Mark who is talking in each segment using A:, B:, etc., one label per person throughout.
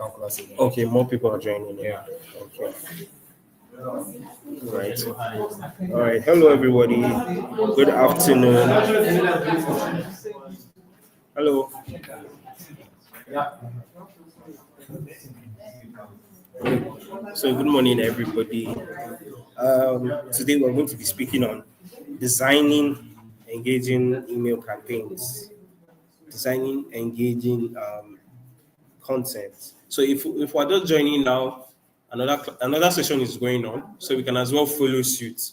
A: Okay, more people are joining. Yeah. Okay. Right. All right. Hello, everybody. Good afternoon. Hello. So, good morning, everybody. Today we're going to be speaking on designing engaging email campaigns, designing engaging content. So, if we're just joining now, another session is going on, so we can as well follow suit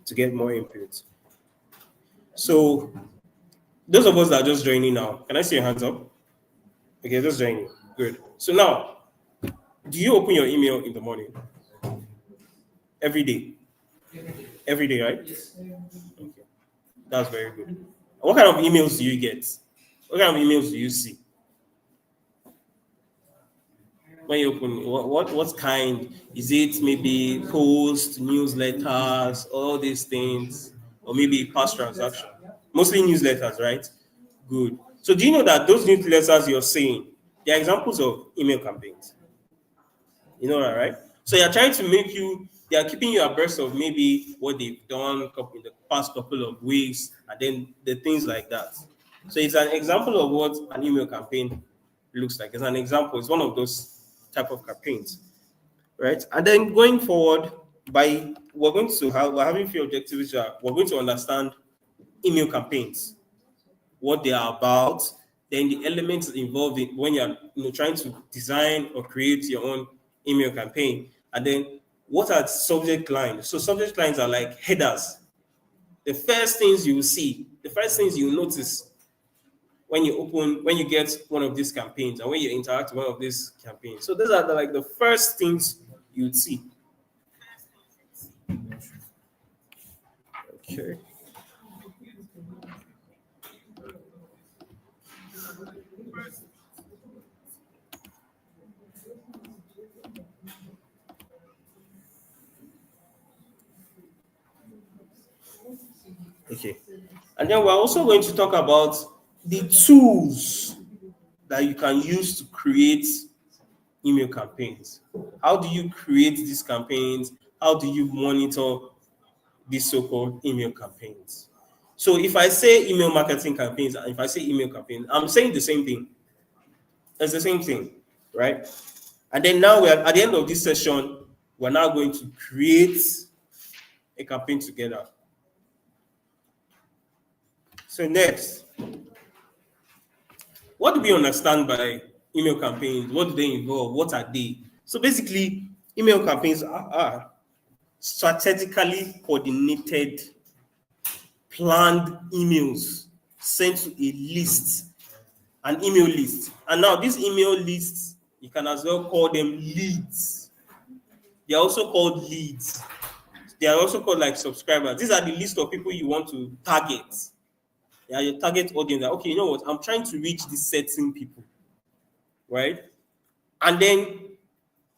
A: to get more input. So, those of us that are just joining now, can I see your hands up? Okay, just joining. Good. So now, do you open your email in the morning? Every day? Every day, right? Okay. That's very good. What kind of emails do you get? What kind of emails do you see? When you open, what kind? Is it maybe post, newsletters, all these things, or maybe past transaction? Mostly newsletters, right? Good. So do you know that those newsletters you're seeing, they are examples of email campaigns? You know that, right? So you're trying to they are keeping you abreast of maybe what they've done in the past couple of weeks, and then the things like that. So it's an example of what an email campaign looks like. It's an example. It's one of those type of campaigns, right? And then going forward, we're having few objectives. Which are, we're going to understand email campaigns, what they are about, then the elements involved in when you're trying to design or create your own email campaign, and then what are subject lines. So subject lines are like headers. The first things you will see, the first things you notice when you get one of these campaigns and when you interact with one of these campaigns. So those are like the first things you'd see. Okay. Okay. And then we're also going to talk about the tools that you can use to create email campaigns. How do you create these campaigns? How do you monitor these so-called email campaigns? So if I say email marketing campaigns, and if I say email campaign, I'm saying the same thing. It's the same thing, right? And then now we're at the end of this session, we're now going to create a campaign together. So next, what do we understand by email campaigns? What do they involve? What are they? So basically, email campaigns are strategically coordinated, planned emails sent to a list, an email list. And now these email lists, you can as well call them leads. They are also called leads. They are also called like subscribers. These are the list of people you want to target. They are your target audience. Okay, you know what? I'm trying to reach these certain people, right? And then,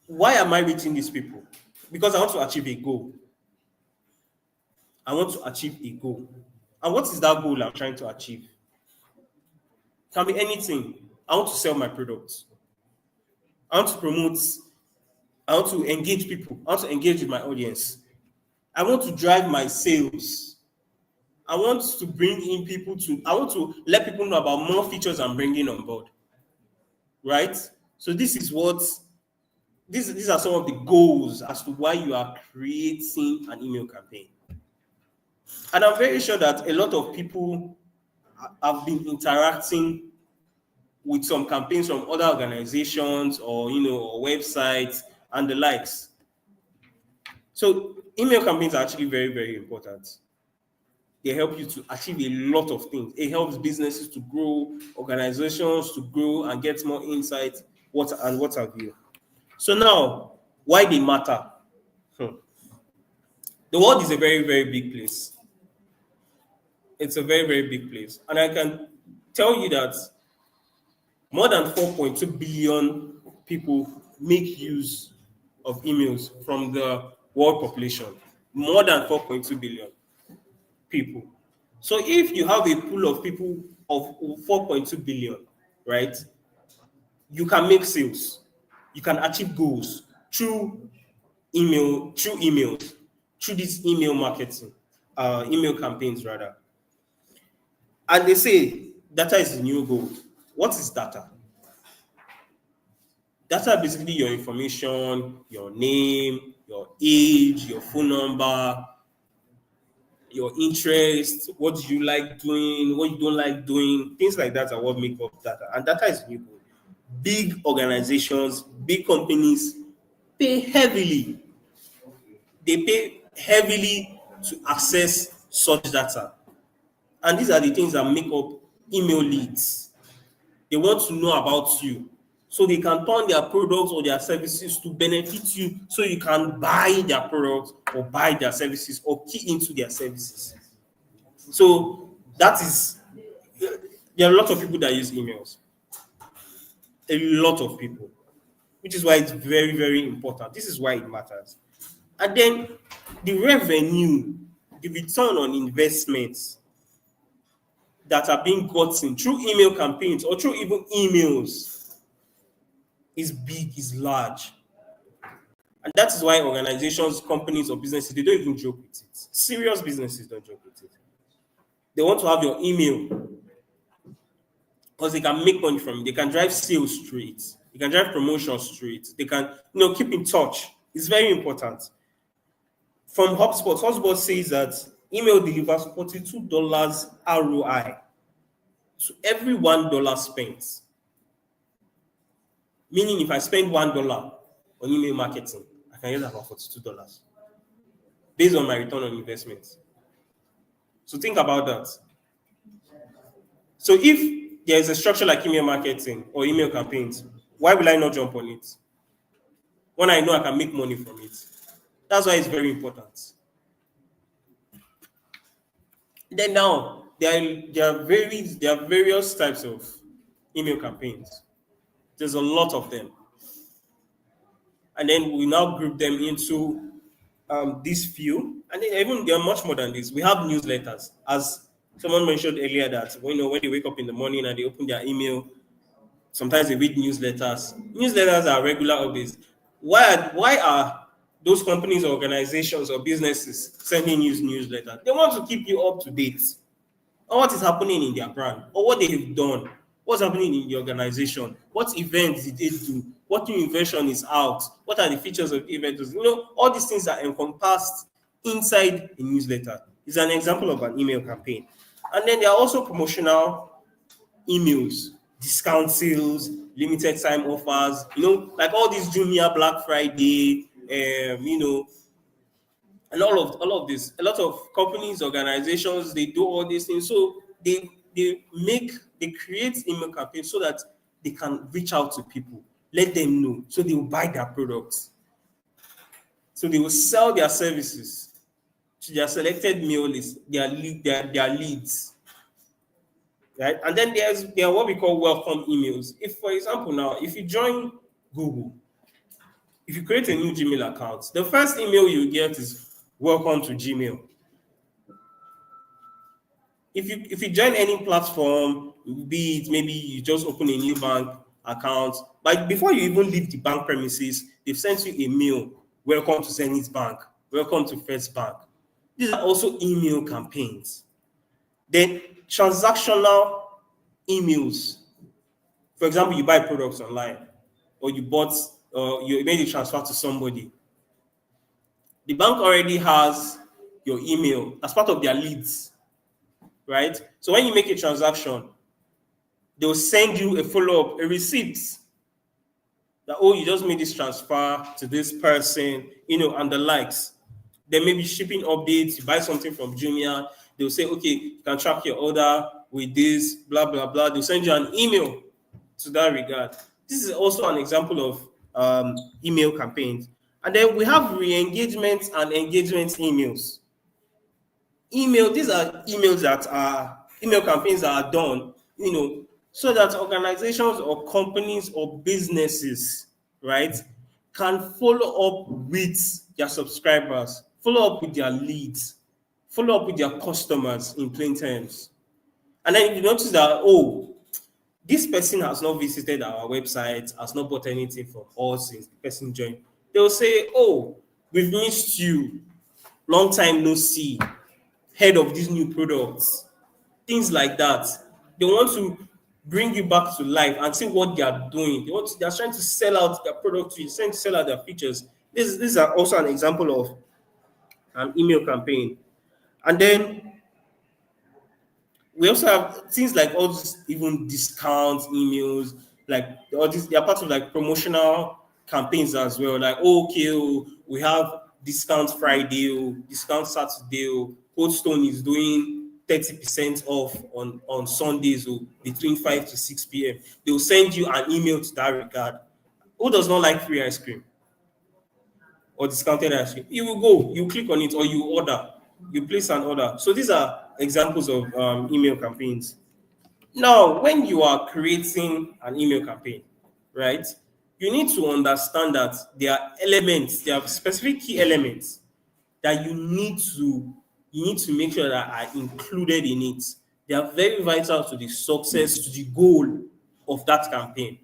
A: why am I reaching these people? Because I want to achieve a goal. I want to achieve a goal. And what is that goal I'm trying to achieve? It can be anything. I want to sell my products. I want to promote. I want to engage people. I want to engage with my audience. I want to drive my sales. I want to bring in I want to let people know about more features I'm bringing on board. Right? So these are some of the goals as to why you are creating an email campaign. And I'm very sure that a lot of people have been interacting with some campaigns from other organizations or or websites and the likes. So email campaigns are actually very, very important. They help you to achieve a lot of things. It helps businesses to grow, organizations to grow and get more insight, what have you. So now, why they matter? The world is a very, very big place. It's a very, very big place. And I can tell you that more than 4.2 billion people make use of emails from the world population. More than 4.2 billion people. So if you have a pool of people of 4.2 billion, right, you can make sales. you can achieve goals through emails, through this email marketing, email campaigns rather. And they say data is the new gold. What is data? Data basically your information, your name, your age, your phone number, your interest, what do you like doing, what you don't like doing, things like that are what make up data. And data is new gold. Big organizations, big companies pay heavily. They pay heavily to access such data. And these are the things that make up email leads. They want to know about you so they can turn their products or their services to benefit you so you can buy their products or buy their services or key into their services. So that is, there are a lot of people that use emails. A lot of people, which is why it's very, very important. This is why it matters. And then the revenue, the return on investments that are being gotten through email campaigns or through even emails is big, is large. And that is why organizations, companies, or businesses, they don't even joke with it. Serious businesses don't joke with it. They want to have your email because they can make money from it. They can drive sales through it. They can drive promotions through it. They can, keep in touch. It's very important. From HubSpot says that email delivers $42 ROI to every $1 spent. Meaning if I spend $1 on email marketing, I can get about $42 based on my return on investment. So think about that. So if there is a structure like email marketing or email campaigns, why will I not jump on it when I know I can make money from it? That's why it's very important. Then now, there are various types of email campaigns. There's a lot of them. And then we now group them into these few. And then even there are much more than this. We have newsletters. As someone mentioned earlier that when they wake up in the morning and they open their email, sometimes they read newsletters. Newsletters are regular updates. Why are those companies, organizations, or businesses sending you newsletters? They want to keep you up to date on what is happening in their brand or what they have done, what's happening in the organization, what events did they do, what new invention is out, what are the features of the event. All these things are encompassed inside a newsletter. It's an example of an email campaign. And then there are also promotional emails, discount sales, limited time offers, like all these Jumia, Black Friday, and all of this. A lot of companies, organizations, they do all these things. So they create email campaigns so that they can reach out to people, let them know, so they will buy their products. So they will sell their services to their selected mail list, their leads. Right? And then there are what we call welcome emails. If, for example, now, if you join Google, if you create a new Gmail account, the first email you get is welcome to Gmail. If you join any platform, be it maybe you just open a new bank account, but before you even leave the bank premises, they've sent you a mail. Welcome to Zenith Bank. Welcome to First Bank. These are also email campaigns. Then transactional emails. For example, you buy products online, or you made a transfer to somebody. The bank already has your email as part of their leads, right? So when you make a transaction, they'll send you a follow-up, a receipt that, you just made this transfer to this person, and the likes. Then maybe shipping updates, you buy something from Jumia, they'll say, okay, you can track your order with this, blah, blah, blah. They'll send you an email to that regard. This is also an example of email campaigns. And then we have re-engagement and engagement emails. These are email campaigns that are done, so that organizations or companies or businesses, right, can follow up with their subscribers, follow up with their leads, follow up with their customers in plain terms. And then you notice that, this person has not visited our website, has not bought anything from us since the person joined. They'll say, oh, we've missed you. Long time no see. Head of these new products. Things like that. They want to bring you back to life and see what they are doing. They're trying to sell out their product to you, trying to sell out their features. This is also an example of an email campaign. And then we also have things like all these even discount emails, like all these, they are part of like promotional campaigns as well. Like, oh, okay, oh, we have discount Friday, oh, discount Saturday, oh, Cold Stone is doing 30% off on Sundays or between 5 to 6 p.m. They will send you an email to that regard. Who does not like free ice cream or discounted ice cream? You will go, you click on it, or you order, you place an order. So these are examples of email campaigns. Now, when you are creating an email campaign, right, you need to understand that there are elements, there are specific key elements that you need to make sure that are included in it. They are very vital to the success, to the goal of that campaign.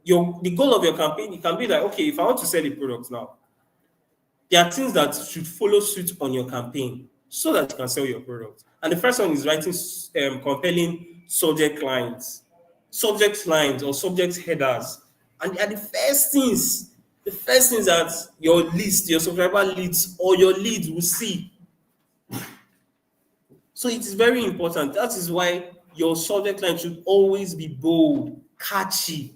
A: The goal of your campaign, it can be like, okay, if I want to sell a product now, there are things that should follow suit on your campaign so that you can sell your product. And the first one is writing compelling subject lines or subject headers. And they are the first things that your subscriber leads or your leads will see. So it is very important. That is why your subject line should always be bold, catchy.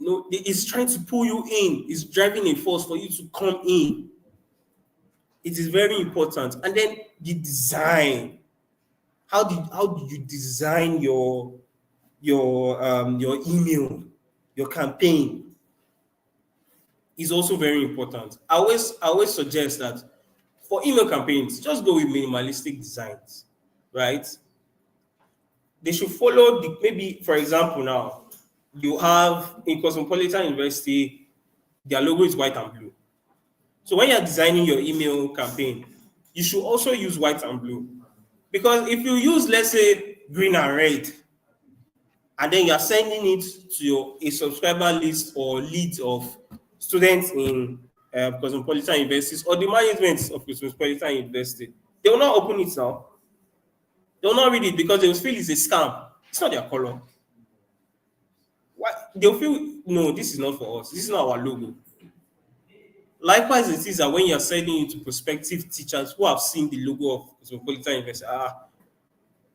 A: It's trying to pull you in. It's driving a force for you to come in. It is very important. And then the design. How did you design your email, your campaign? Is also very important. I always suggest that for email campaigns, just go with minimalistic designs, right? They should follow maybe, for example, now you have in Cosmopolitan University, their logo is white and blue. So when you're designing your email campaign, you should also use white and blue. Because if you use, let's say, green and red, and then you're sending it to a subscriber list or leads of students in Cosmopolitan Universities or the management of Cosmopolitan University, they will not open it now. They will not read it because they will feel it's a scam. It's not their color. They'll feel, no, this is not for us. This is not our logo. Likewise, it is that when you're sending it to prospective teachers who have seen the logo of Cosmopolitan University,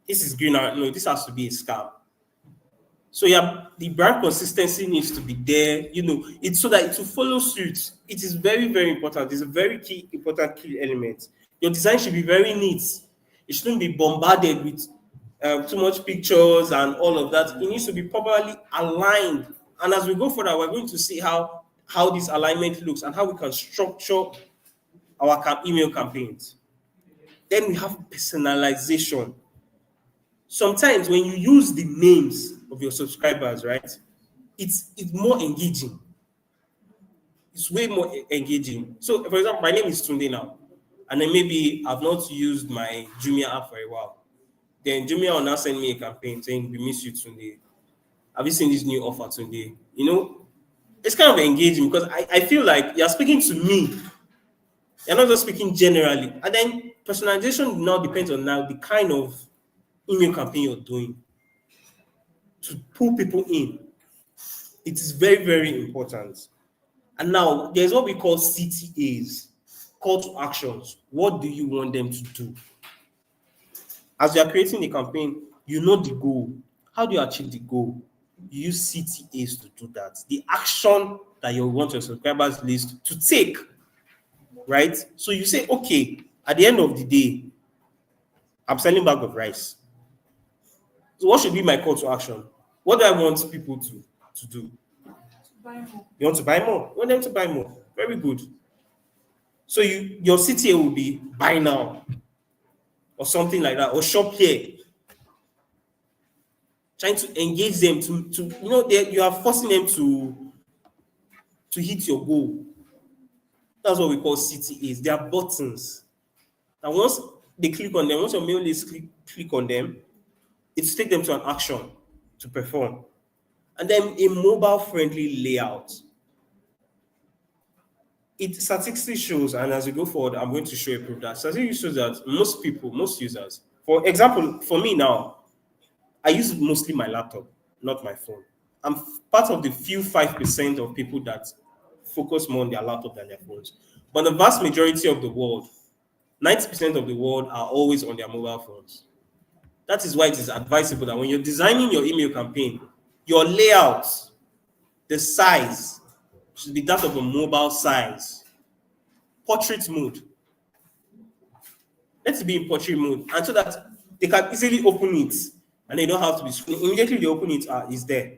A: this is green. No, this has to be a scam. So the brand consistency needs to be there. It's so that it will follow suit. It is very, very important. It's a very important key element. Your design should be very neat. It shouldn't be bombarded with too much pictures and all of that. It needs to be properly aligned. And as we go further, we're going to see how this alignment looks and how we can structure our email campaigns. Then we have personalization. Sometimes when you use the names of your subscribers, right, it's more engaging. It's way more engaging. So, for example, my name is Tunde now, and then maybe I've not used my Jumia app for a while. Then Jumia will now send me a campaign saying, "We miss you, Tunde. Have you seen this new offer, Tunde?" It's kind of engaging because I feel like you're speaking to me. You're not just speaking generally. And then personalization now depends on the kind of email campaign you're doing to pull people in. It is very, very important. And now there's what we call CTAs, call to actions. What do you want them to do? As you are creating a campaign, you know the goal. How do you achieve the goal? You use CTAs to do that. The action that you want your subscribers list to take, right? So you say, okay, at the end of the day, I'm selling bag of rice. So what should be my call to action? What do I want people to do?
B: Buy more.
A: You want to buy more? You want them to buy more. Very good. So your CTA will be buy now or something like that, or shop here. Trying to engage them you are forcing them to hit your goal. That's what we call CTAs. They are buttons. And once they click on them, once your mail list click on them, It's take them to an action to perform. And then a mobile-friendly layout. It statistically shows, and as we go forward, I'm going to show a proof that statistically shows that most people, most users, for example, for me now, I use mostly my laptop, not my phone. I'm part of the few 5% of people that focus more on their laptop than their phones. But the vast majority of the world, 90% of the world are always on their mobile phones. That is why it is advisable that when you're designing your email campaign, your layout, the size should be that of a mobile size. Portrait mode. Let it be in portrait mode, and so that they can easily open it and they don't have to be scrolling. Immediately they open it, it's there.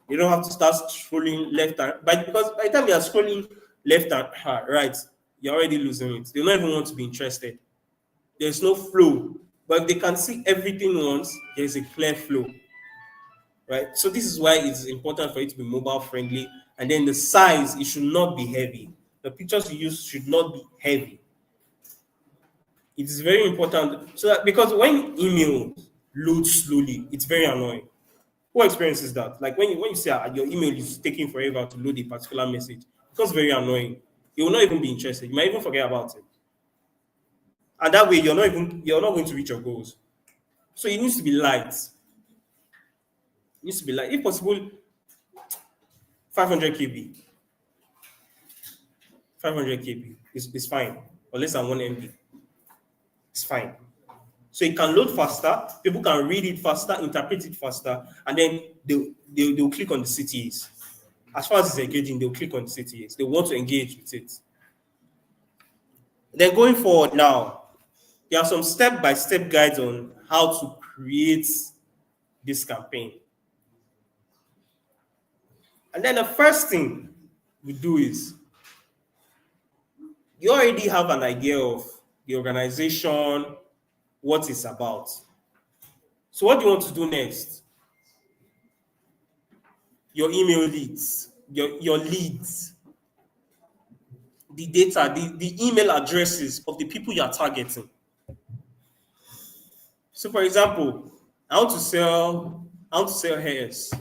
A: They don't have to start scrolling left and right, because by the time they are scrolling left and right, you're already losing it. They don't even want to be interested. There's no flow. But if they can see everything once, there's a clear flow. Right? So this is why it's important for it to be mobile friendly. And then the size, it should not be heavy. The pictures you use should not be heavy. It is very important, so that because when email loads slowly, it's very annoying. Who experiences that? Like when you say your email is taking forever to load a particular message, it becomes very annoying. You will not even be interested. You might even forget about it. And that way you're not going to reach your goals. So it needs to be light. It needs to be light. If possible, 500 KB. 500 KB is fine. Or less than 1 MB. It's fine. So it can load faster, people can read it faster, interpret it faster, and then they'll click on the CTAs. As far as it's engaging, they'll click on the CTAs. They want to engage with it. Then going forward now, there are some step-by-step guides on how to create this campaign. And then the first thing we do is, you already have an idea of the organization, what it's about. So what do you want to do next? Your email leads, your leads, the data, the email addresses of the people you are targeting. So for example, I want to sell hairs,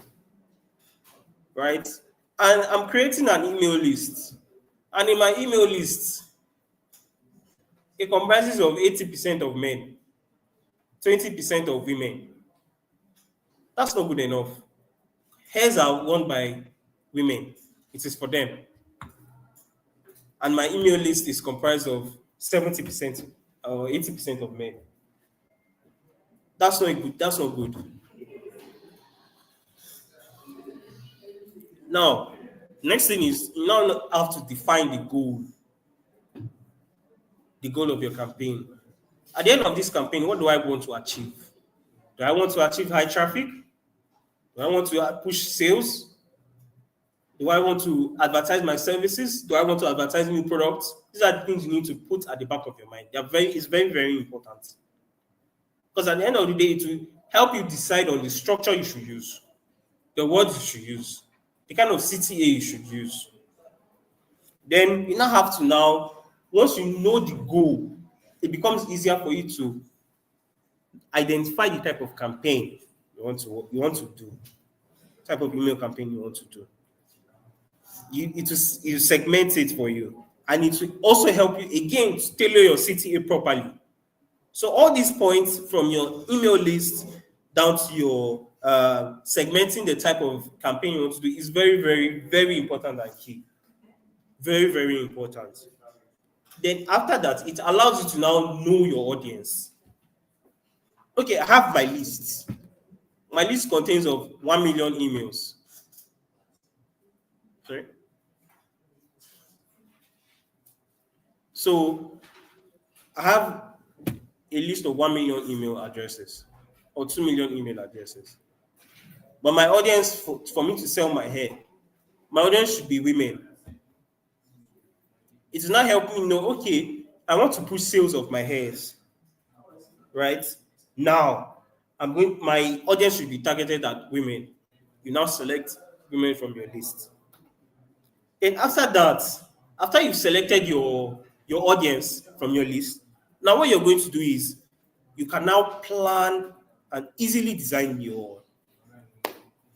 A: right? And I'm creating an email list. And in my email list, it comprises of 80% of men, 20% of women. That's not good enough. Hairs are worn by women. It is for them. And my email list is comprised of 70% or 80% of men. That's not good. That's not good. Now, next thing is you now have to define the goal of your campaign. At the end of this campaign, what do I want to achieve? Do I want to achieve high traffic? Do I want to push sales? Do I want to advertise my services? Do I want to advertise new products? These are the things you need to put at the back of your mind. It's very, very important. Because at the end of the day, it will help you decide on the structure you should use, the words you should use, the kind of CTA you should use. Then you now have to once you know the goal, it becomes easier for you to identify the type of campaign you want to do, type of email campaign you want to do. You segment it for you, and it will also help you again to tailor your CTA properly. So all these points from your email list down to your segmenting the type of campaign you want to do is very, very, very important and key. Very, very important. Then after that, it allows you to now know your audience. Okay, I have my list. My list contains of 1 million emails. Sorry. So I have a list of 1 million email addresses or 2 million email addresses. But my audience, for me to sell my hair, my audience should be women. It is not helping me know, okay, I want to push sales of my hairs. Right? Now, my audience should be targeted at women. You now select women from your list. And after that, after you've selected your audience from your list, now what you're going to do is you can now plan and easily design your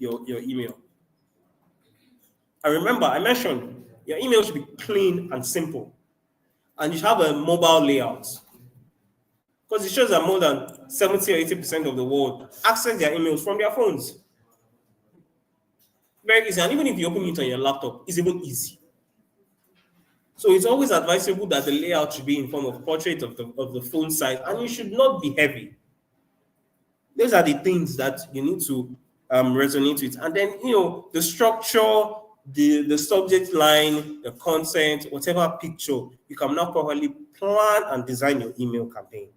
A: email. And remember, I mentioned your email should be clean and simple, and you should have a mobile layout, because it shows that more than 70 or 80% of the world access their emails from their phones. Very easy, and even if you open it on your laptop, it's even easy. So it's always advisable that the layout should be in form of portrait of the phone size, and it should not be heavy. Those are the things that you need to resonate with. And then, the structure, the subject line, the content, whatever picture, you can now properly plan and design your email campaign.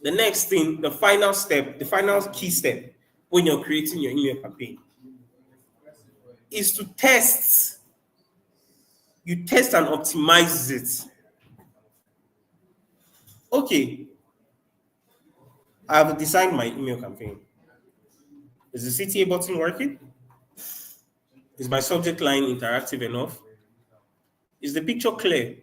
A: The next thing, the final step, the final key step when you're creating your email campaign is to test. You test and optimize it. Okay, I've designed my email campaign. Is the CTA button working? Is my subject line interactive enough? Is the picture clear?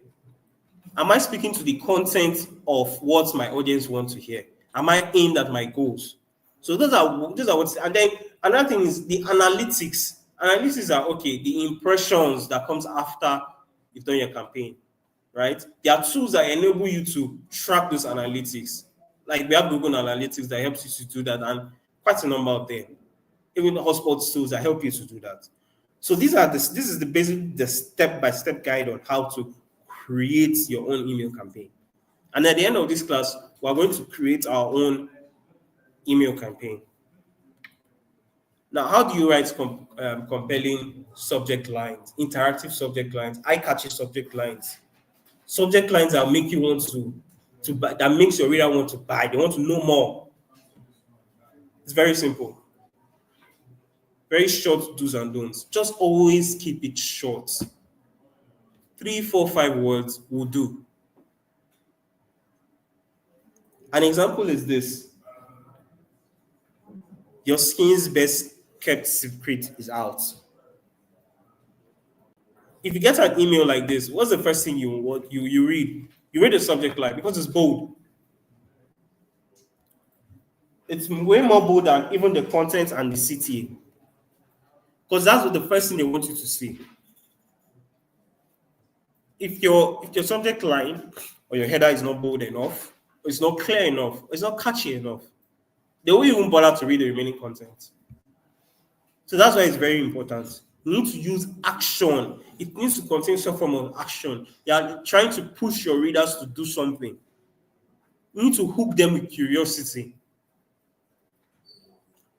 A: Am I speaking to the content of what my audience wants to hear? Am I aimed at my goals? So those are what. And then another thing is the analytics. Analytics are okay. The impressions that comes after you've done your campaign, right? There are tools that enable you to track those analytics. Like we have Google Analytics that helps you to do that, and quite a number of them. Even the hotspot tools that help you to do that. So this is the step-by-step guide on how to create your own email campaign. And at the end of this class, we're going to create our own email campaign. Now, how do you write compelling subject lines, interactive subject lines, eye-catching subject lines that make you want to buy, that makes your reader want to buy, they want to know more? It's very simple. Very short do's and don'ts. Just always keep it short. 3, 4, 5 words will do. An example is this. Your skin's best kept secret is out. If you get an email like this, what's the first thing you read? You read the subject line because it's bold. It's way more bold than even the content and the CTA. Because that's what the first thing they want you to see. If your subject line or your header is not bold enough, or it's not clear enough, or it's not catchy enough, they won't even bother to read the remaining content. So that's why it's very important. You need to use action. It needs to contain some form of action. You are trying to push your readers to do something. You need to hook them with curiosity.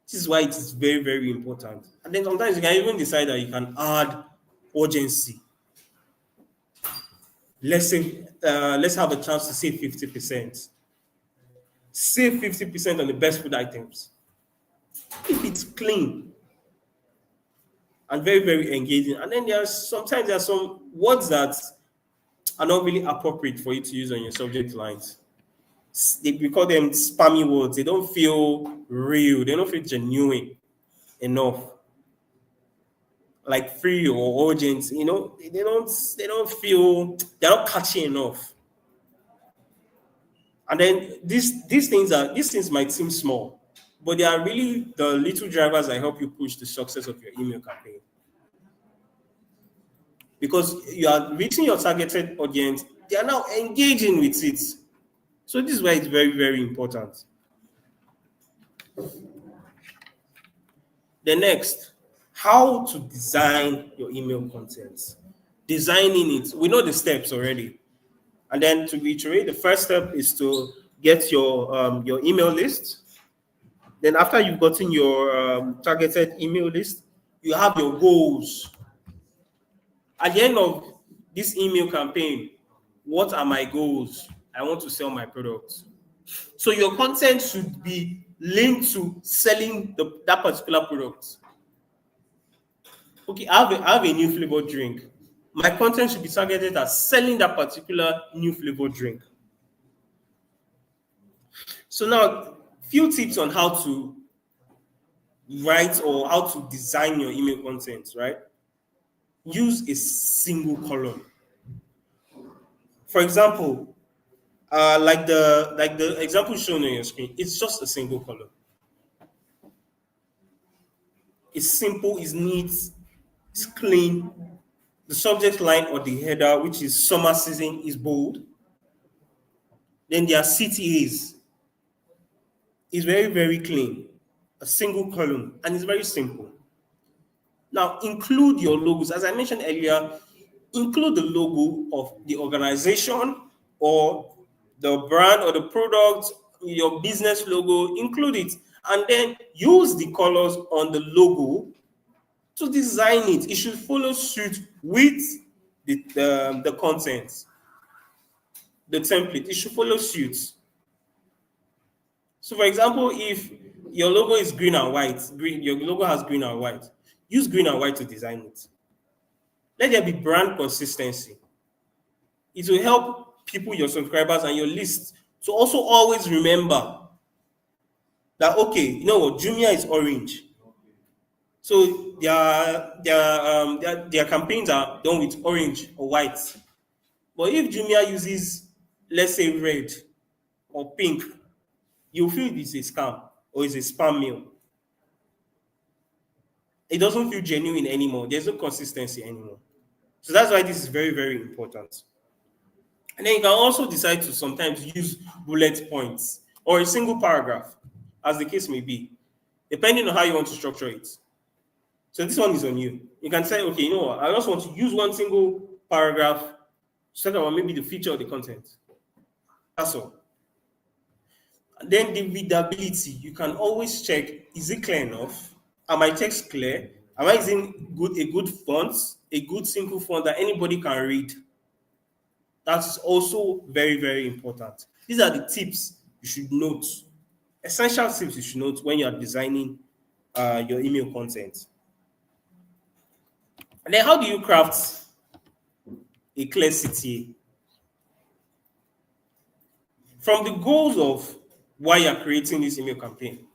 A: This is why it is very, very important. And then sometimes you can even decide that you can add urgency. Let's have a chance to save 50%. Save 50% on the best food items. If it's clean and very, very engaging. And then there are some words that are not really appropriate for you to use on your subject lines. We call them spammy words. They don't feel real. They don't feel genuine enough. Like free or urgent, they don't feel, they're not catchy enough. And then these things might seem small, but they are really the little drivers that help you push the success of your email campaign. Because you are reaching your targeted audience, they are now engaging with it. So this is why it's very, very important. The next, how to design your email content. Designing it, we know the steps already. And then to reiterate, the first step is to get your email list. Then after you've gotten your targeted email list, you have your goals. At the end of this email campaign, what are my goals? I want to sell my products. So your content should be linked to selling that particular product. Okay, I have a new flavored drink. My content should be targeted at selling that particular new flavored drink. So now, few tips on how to write or how to design your email content, right? Use a single column. For example, Like the example shown on your screen, it's just a single column. It's simple, it's neat, it's clean. The subject line or the header, which is summer season, is bold. Then their CTAs is very, very clean, a single column, and it's very simple. Now, include your logos. As I mentioned earlier, include the logo of the organization or the brand or the product, your business logo, include it. And then use the colors on the logo to design it. It should follow suit with the content, the template. It should follow suit. So, for example, if your logo is green and white, your logo has green and white, use green and white to design it. Let there be brand consistency. It will help people, your subscribers, and your list to also always remember that, okay, you know what, Jumia is orange. So their campaigns are done with orange or white. But if Jumia uses, let's say, red or pink, you feel it's a scam or it's a spam mail. It doesn't feel genuine anymore. There's no consistency anymore. So that's why this is very, very important. And then you can also decide to sometimes use bullet points or a single paragraph, as the case may be, depending on how you want to structure it. So this one is on you. You can say, okay, you know what, I just want to use one single paragraph to talk about maybe the feature of the content. That's all. And then the readability, you can always check, is it clear enough? Are my text clear? Am I using a good font, a good simple font that anybody can read? That is also very, very important. These are the tips you should note, essential tips you should note when you are designing your email content. And then how do you craft a clear CTA? From the goals of why you're creating this email campaign,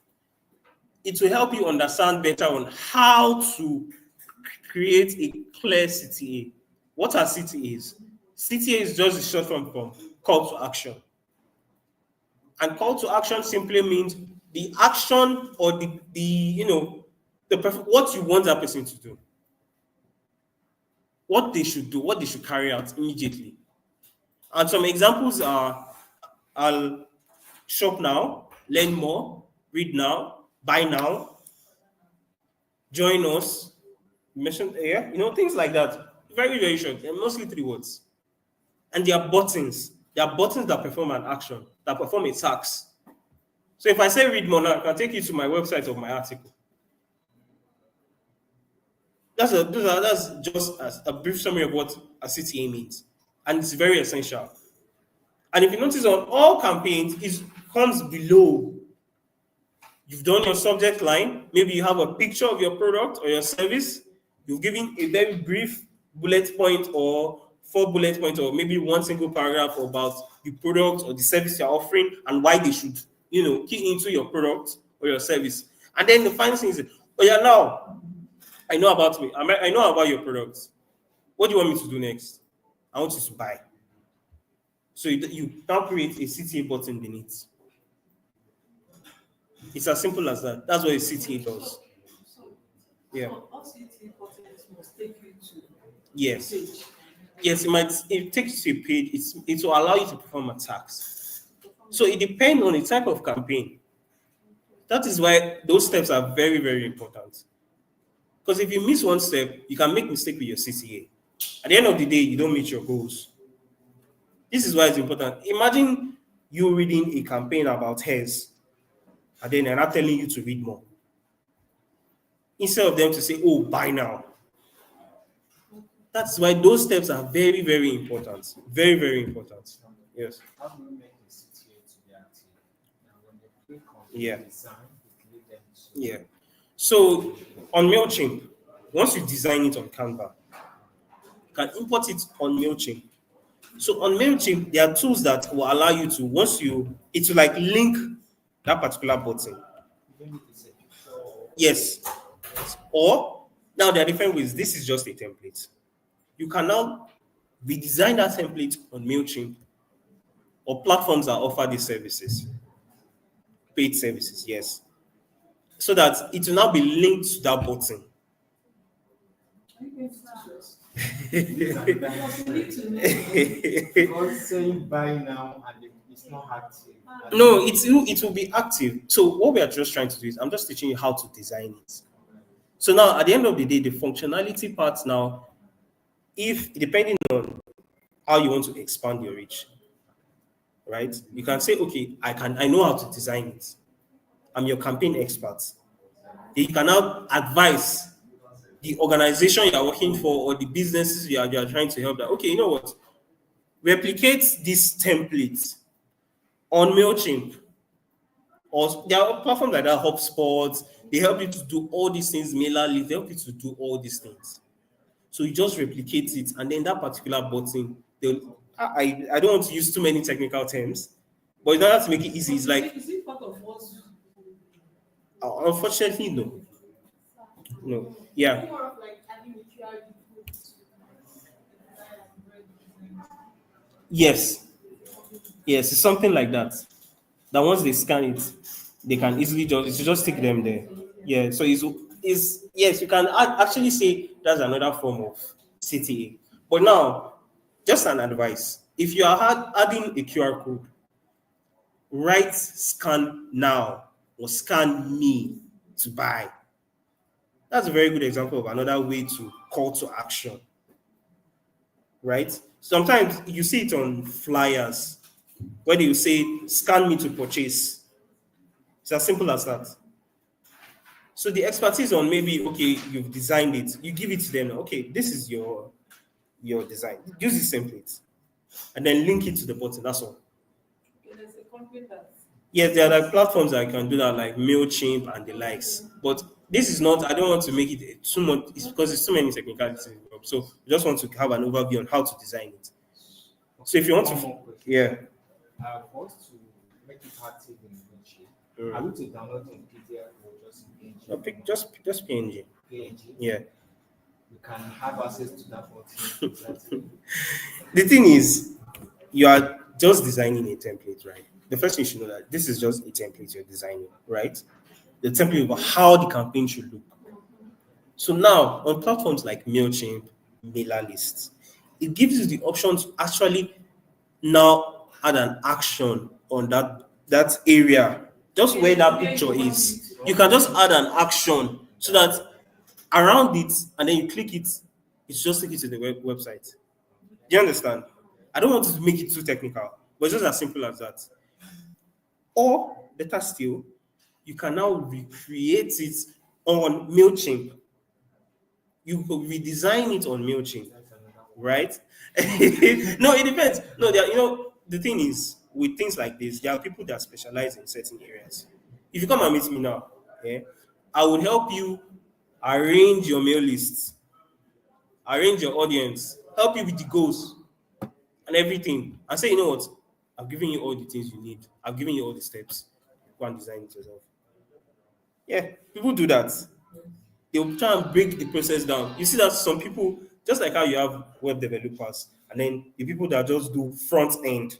A: it will help you understand better on how to create a clear CTA. What are CTAs? CTA is just a short form from call to action. And call to action simply means the action or what you want that person to do. What they should do, what they should carry out immediately. And some examples are, I'll shop now, learn more, read now, buy now, join us, mention, things like that. Very, very short. They're mostly 3 words. And they are buttons. They are buttons that perform an action, that perform a task. So if I say read more now, I can take you to my website of my article. That's just a brief summary of what a CTA means. And it's very essential. And if you notice on all campaigns, it comes below. You've done your subject line. Maybe you have a picture of your product or your service. You've given a very brief bullet point or 4 bullet points or maybe one single paragraph about the product or the service you're offering and why they should, key into your product or your service. And then the final thing is, oh yeah, now I know about me. I know about your products. What do you want me to do next? I want you to buy. So you now create a CTA button beneath. It's as simple as that. That's what a CTA does. Yeah.
B: All CTA buttons must take you to
A: Yes.
B: page.
A: Yes, it takes you to a page. It will allow you to perform a task. So it depends on the type of campaign. That is why those steps are very, very important. Because if you miss one step, you can make mistake with your CTA. At the end of the day, you don't meet your goals. This is why it's important. Imagine you reading a campaign about hairs, and then they're not telling you to read more. Instead of them to say, oh, buy now. That's why those steps are very, very important. Very, very important. Yes.
C: How do we make the CTA to be active? Now, when they click on
A: Yeah.
C: design, it leads them to
A: Yeah. So on MailChimp, once you design it on Canva, you can import it on MailChimp. So on MailChimp, there are tools that will allow you to, it will like link that particular button.
C: even if it's a picture or
A: Yes. Or now there are different ways. This is just a template. You can now redesign that template on MailChimp or platforms that offer these services, paid services, yes, so that it will now be linked to that button.
B: Are you going to teach us?
C: Because
B: We need to know.
C: because saying buy now and it's not active.
A: No, it will be active. So what we are just trying to do is I'm just teaching you how to design it. So now at the end of the day, the functionality part now, if depending on how you want to expand your reach, right? You can say, okay, I know how to design it. I'm your campaign expert. You can now advise the organization you are working for or the businesses you are trying to help that, okay, you know what? Replicate this template on MailChimp. Or there are platforms like that, HubSpot, they help you to do all these things, MailerLite, they help you to do all these things. So you just replicate it, and then that particular button, I don't want to use too many technical terms, but in order to make it easy, it's like,
B: Is it part of what?
A: unfortunately, no. No. Yeah.
B: More of like having a QR code to
A: Yes. Yes, it's something like that. That once they scan it, they can easily just stick them there. Yeah. So is yes, you can actually say that's another form of CTA. But now, just an advice: if you are adding a QR code, write scan now or scan me to buy. That's a very good example of another way to call to action, right? Sometimes you see it on flyers where they will say, scan me to purchase. It's as simple as that. So the expertise on maybe, okay, you've designed it, you give it to them, okay, this is your design. Use this template and then link it to the button, that's all.
B: there's a company that
A: Yes, there are like platforms that can do that, like MailChimp and the likes. But this is not, I don't want to make it too much, it's because it's too many technicalities. So I just want to have an overview on how to design it. So if you want
C: One
A: to,
C: more question.
A: yeah.
C: For us to make it active in Gucci, are we to download in PDF or just in PNG?
A: Just PNG.
C: PNG?
A: Yeah.
C: We can have access to that button. Exactly.
A: The thing is, you are just designing a template, right? The first thing you should know that this is just a template you're designing, right? The template of how the campaign should look. So now, on platforms like MailChimp, MailerLite, it gives you the option to actually now add an action on that area, just where that picture is. You can just add an action so that around it, and then you click it, it's just take it to the website. Do you understand? I don't want to make it too technical, but it's just as simple as that. Or better still, you can now recreate it on MailChimp. You could redesign it on MailChimp, right? No, it depends. No, the thing is, with things like this, there are people that specialize in certain areas. If you come and meet me now, yeah, I would help you arrange your mail lists, arrange your audience, help you with the goals and everything, and say, you know what, I've given you all the things you need. I've given you all the steps. Go and design it yourself. Yeah, people do that. They'll try and break the process down. You see that some people, just like how you have web developers, and then the people that just do front end,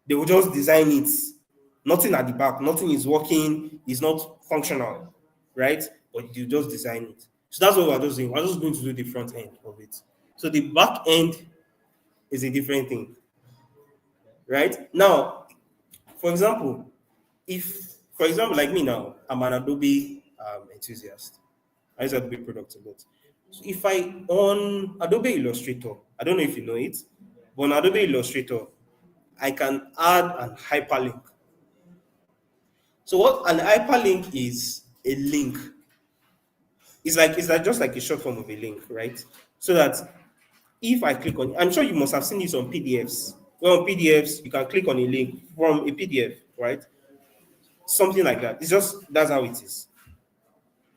A: they will just design it. Nothing at the back, nothing is working, it's not functional, right? But you just design it. So that's what we're just doing. We're just going to do the front end of it. So the back end is a different thing, right? Now, for example, like me now, I'm an Adobe enthusiast. I use Adobe products a lot. So if I on Adobe Illustrator, I don't know if you know it, but on Adobe Illustrator, I can add an hyperlink. So what an hyperlink is a link. It's like just like a short form of a link, right? So that if I click on, I'm sure you must have seen this on PDFs. Well, on PDFs, you can click on a link from a PDF, right? Something like that. It's just that's how it is.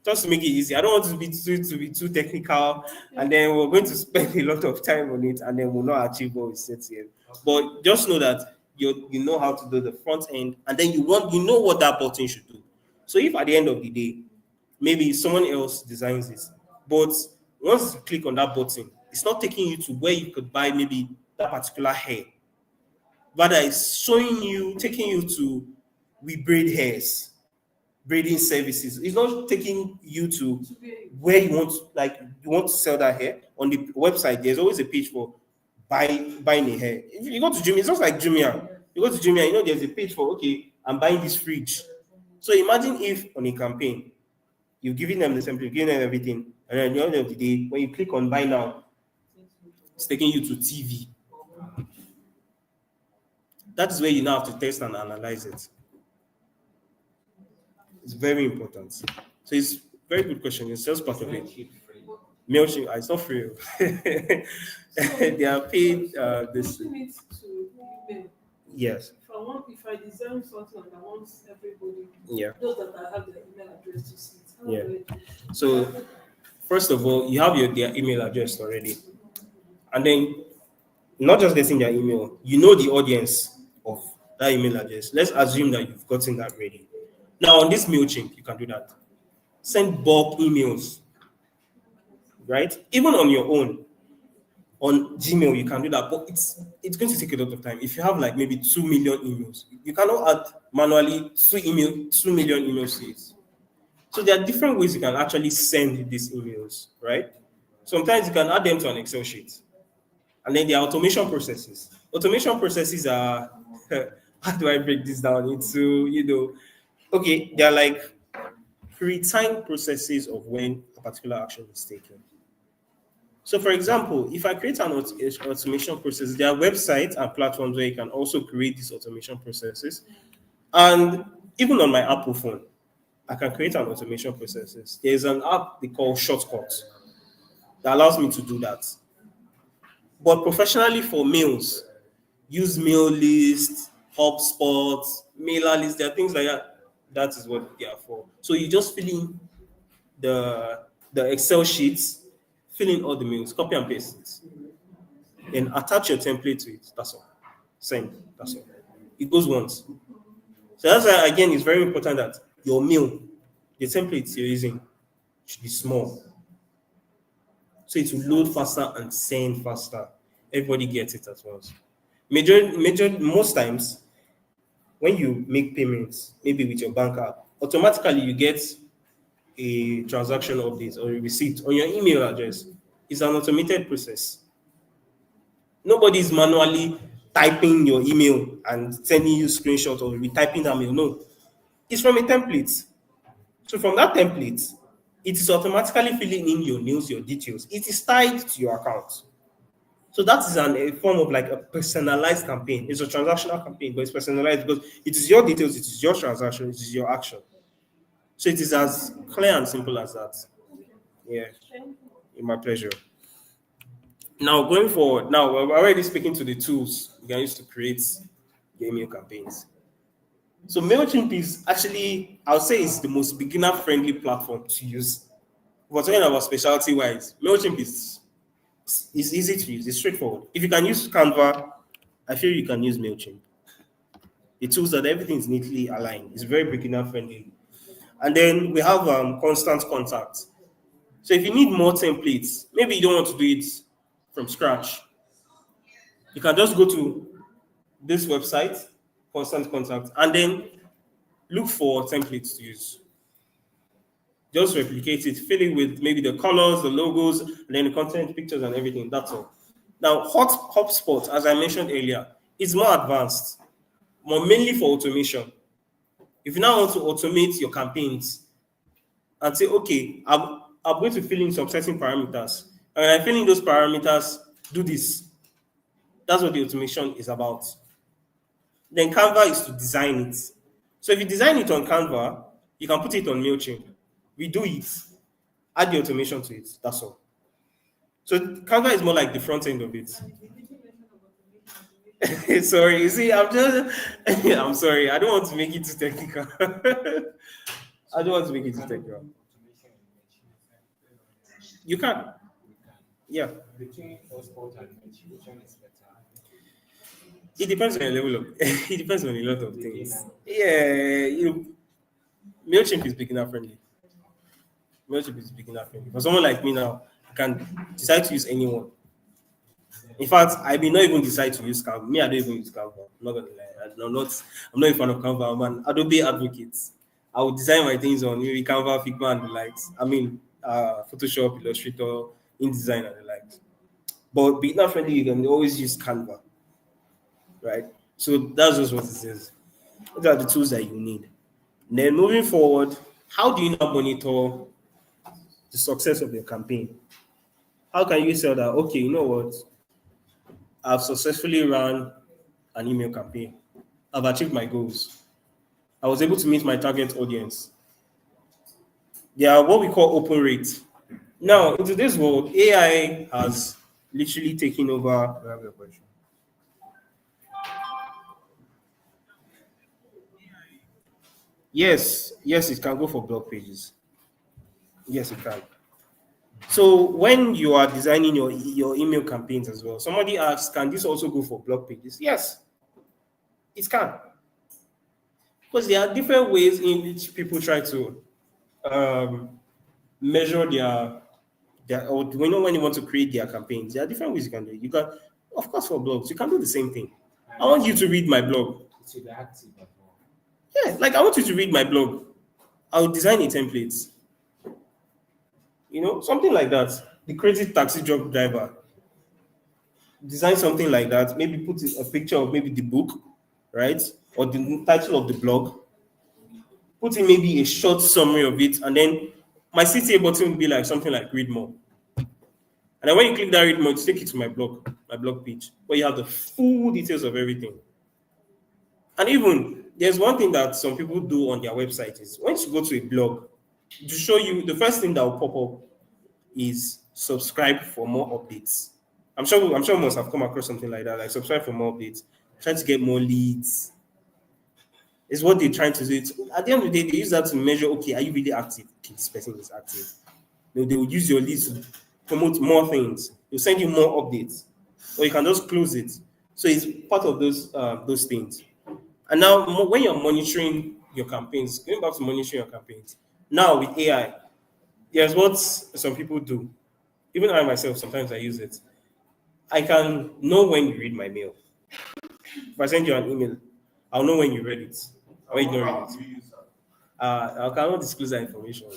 A: Just to make it easy. I don't want to be too technical, and then we're going to spend a lot of time on it, and then we'll not achieve what we set here. But just know that you know how to do the front end, and then you know what that button should do. So if at the end of the day, maybe someone else designs it, but once you click on that button, it's not taking you to where you could buy maybe that particular hair. Rather, it's showing you, taking you to we braid hairs, braiding services. It's not taking you to where you want, like you want to sell that hair. On the website, there's always a page for buying a hair. If you go to Jumia, it's just like Jumia. You go to Jumia, you know there's a page for, okay, I'm buying this fridge. So imagine if on a campaign, you've given them the sample, you've given them everything, and then at the end of the day, when you click on buy now, it's taking you to TV. That is where you now have to test and analyze it. It's very important. So it's very good question. It's just part of it. MailChimp, it's not free. They are paid this.
B: You need to email.
A: Yes.
B: If I design something and I want everybody,
A: Yeah.
B: those that I have their email address to see it. How
A: Yeah.
B: do I do it?
A: So first of all, you have their email address already. And then not just getting their email, you know the audience of that email address. Let's assume that you've gotten that ready. Now on this MailChimp, you can do that. Send bulk emails, right? Even on your own, on Gmail, you can do that, but it's going to take a lot of time. If you have like maybe 2 million emails, you cannot add manually 2 million emails to it. So there are different ways you can actually send these emails, right? Sometimes you can add them to an Excel sheet. And then there are automation processes. Automation processes are, how do I break this down into, okay, they're like pre-timed processes of when a particular action is taken. So for example, if I create an automation process, there are websites and platforms where you can also create these automation processes. And even on my Apple phone, I can create an automation processes. There's an app they call Shortcut that allows me to do that. But professionally for mails, use mail list, HubSpot, mailer list, there are things like that. That is what they are for. So you just fill in the Excel sheets, fill in all the mails, copy and paste it. Then attach your template to it. That's all. Send. That's all. It goes once. So that's why, again, it's very important that your mail, the templates you're using, should be small. So it will load faster and send faster. Everybody gets it at once. Most times, when you make payments, maybe with your bank app, automatically you get a transaction update or a receipt on your email address. It's an automated process. Nobody is manually typing your email and sending you screenshots or retyping that mail. No, it's from a template. So from that template, it is automatically filling in your news, your details. It is tied to your account. So that is a form of like a personalized campaign. It's a transactional campaign, but it's personalized because it is your details, it is your transaction, it is your action. So it is as clear and simple as that. Yeah, my pleasure. Now going forward, now we're already speaking to the tools you can use to create your email campaigns. So MailChimp is actually, I would say, it's the most beginner-friendly platform to use. We're talking about specialty-wise. MailChimp is easy to use. It's straightforward. If you can use Canva, I feel you can use MailChimp. The tools that everything is neatly aligned. It's very beginner-friendly. And then we have constant contact. So if you need more templates, maybe you don't want to do it from scratch, you can just go to this website, Constant Contact, and then look for templates to use. Just replicate it, fill it with maybe the colors, the logos, and then the content, pictures, and everything. That's all. Now, HubSpot, as I mentioned earlier, is more advanced, more mainly for automation. If you now want to automate your campaigns and say, okay, I'm going to fill in some certain parameters, and when I fill in those parameters, do this. That's what the automation is about. Then Canva is to design it. So if you design it on Canva, you can put it on MailChimp. Redo it, add the automation to it. That's all. So Canva is more like the front end of it. Sorry, you see, I'm sorry. I don't want to make it too technical. I don't want to make it too technical. You can. Yeah.
C: Between HubSpot and MailChimp, which one is better?
A: It depends on your level of. It depends on a lot of things. Yeah, MailChimp is beginner friendly. MailChimp is beginner friendly. For someone like me now, I can decide to use anyone. In fact, I may not even decide to use Canva. Me, I don't even use Canva. I'm not gonna lie. I'm not a fan of Canva. I'm an Adobe advocate. I will design my things on maybe Canva, Figma, and the likes. I mean, Photoshop, Illustrator, InDesign, and the likes. But beginner friendly, you can always use Canva, right? So that's just what it is. Those are the tools that you need. Then moving forward, how do you now monitor the success of your campaign? How can you say that, okay, you know what? I've successfully run an email campaign. I've achieved my goals. I was able to meet my target audience. They are what we call open rates. Now, in today's world, AI has literally taken over.
C: I have a question.
A: Yes, it can go for blog pages. Yes, it can. So when you are designing your email campaigns as well, somebody asks, can this also go for blog pages? Yes, it can. Because there are different ways in which people try to measure their or when you want to create their campaigns. There are different ways you can do it. You can, of course, for blogs, you can do the same thing. I want you to read my blog.
C: It should be active as well.
A: Yeah, like I want you to read my blog. I'll design a template. Something like that. The crazy taxi job driver. Design something like that. Maybe put a picture of maybe the book, right? Or the title of the blog. Put in maybe a short summary of it, and then my CTA button will be like something like read more. And then when you click that read more, to take you to my blog page, where you have the full details of everything. And even there's one thing that some people do on their website is once you go to a blog, to show you the first thing that will pop up is subscribe for more updates. I'm sure you must have come across something like that, like subscribe for more updates, trying to get more leads. Is what they're trying to do. At the end of the day, they use that to measure, okay, are you really active? Okay, this person is active. They will use your leads to promote more things. They'll send you more updates. Or you can just close it. So it's part of those things. And now when you're monitoring your campaigns, going back to monitoring your campaigns, now with AI, here's what some people do. Even I myself, sometimes I use it. I can know when you read my mail. If I send you an email, I'll know when you read it. When you don't read it. I cannot disclose that information.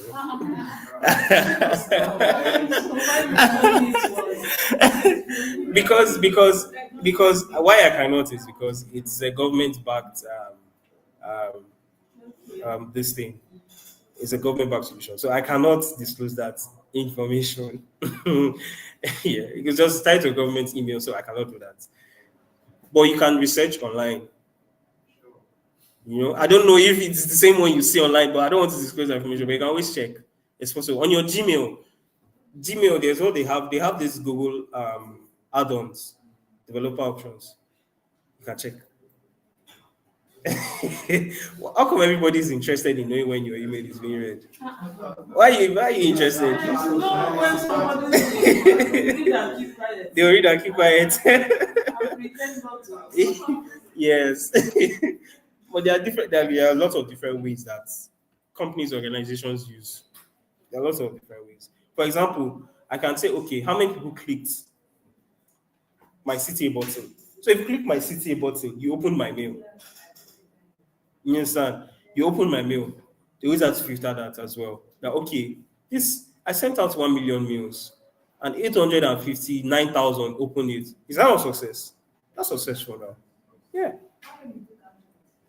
A: because why I cannot is because it's a government-backed this thing. It's a government-backed solution, so I cannot disclose that information. Yeah, it's just tied to a government email, so I cannot do that. But you can research online. I don't know if it's the same one you see online, but I don't want to disclose that information. But you can always check. It's possible on your Gmail. There's what they have. They have this Google add-ons, developer options. You can check. How come everybody's interested in knowing when your email is being read? Why are you interested?
B: No, when somebody read and keep quiet.
A: They'll read and keep quiet.
B: I pretend not to.
A: Yes. But there are a lot of different ways that companies, organizations use. There are lots of different ways. For example, I can say, okay, how many people clicked my CTA button? So if you click my CTA button, you open my mail. You understand? You open my mail. They always have to filter that as well. Now, okay, I sent out 1 million mails and 859,000 opened it. Is that not success? That's successful now. Yeah.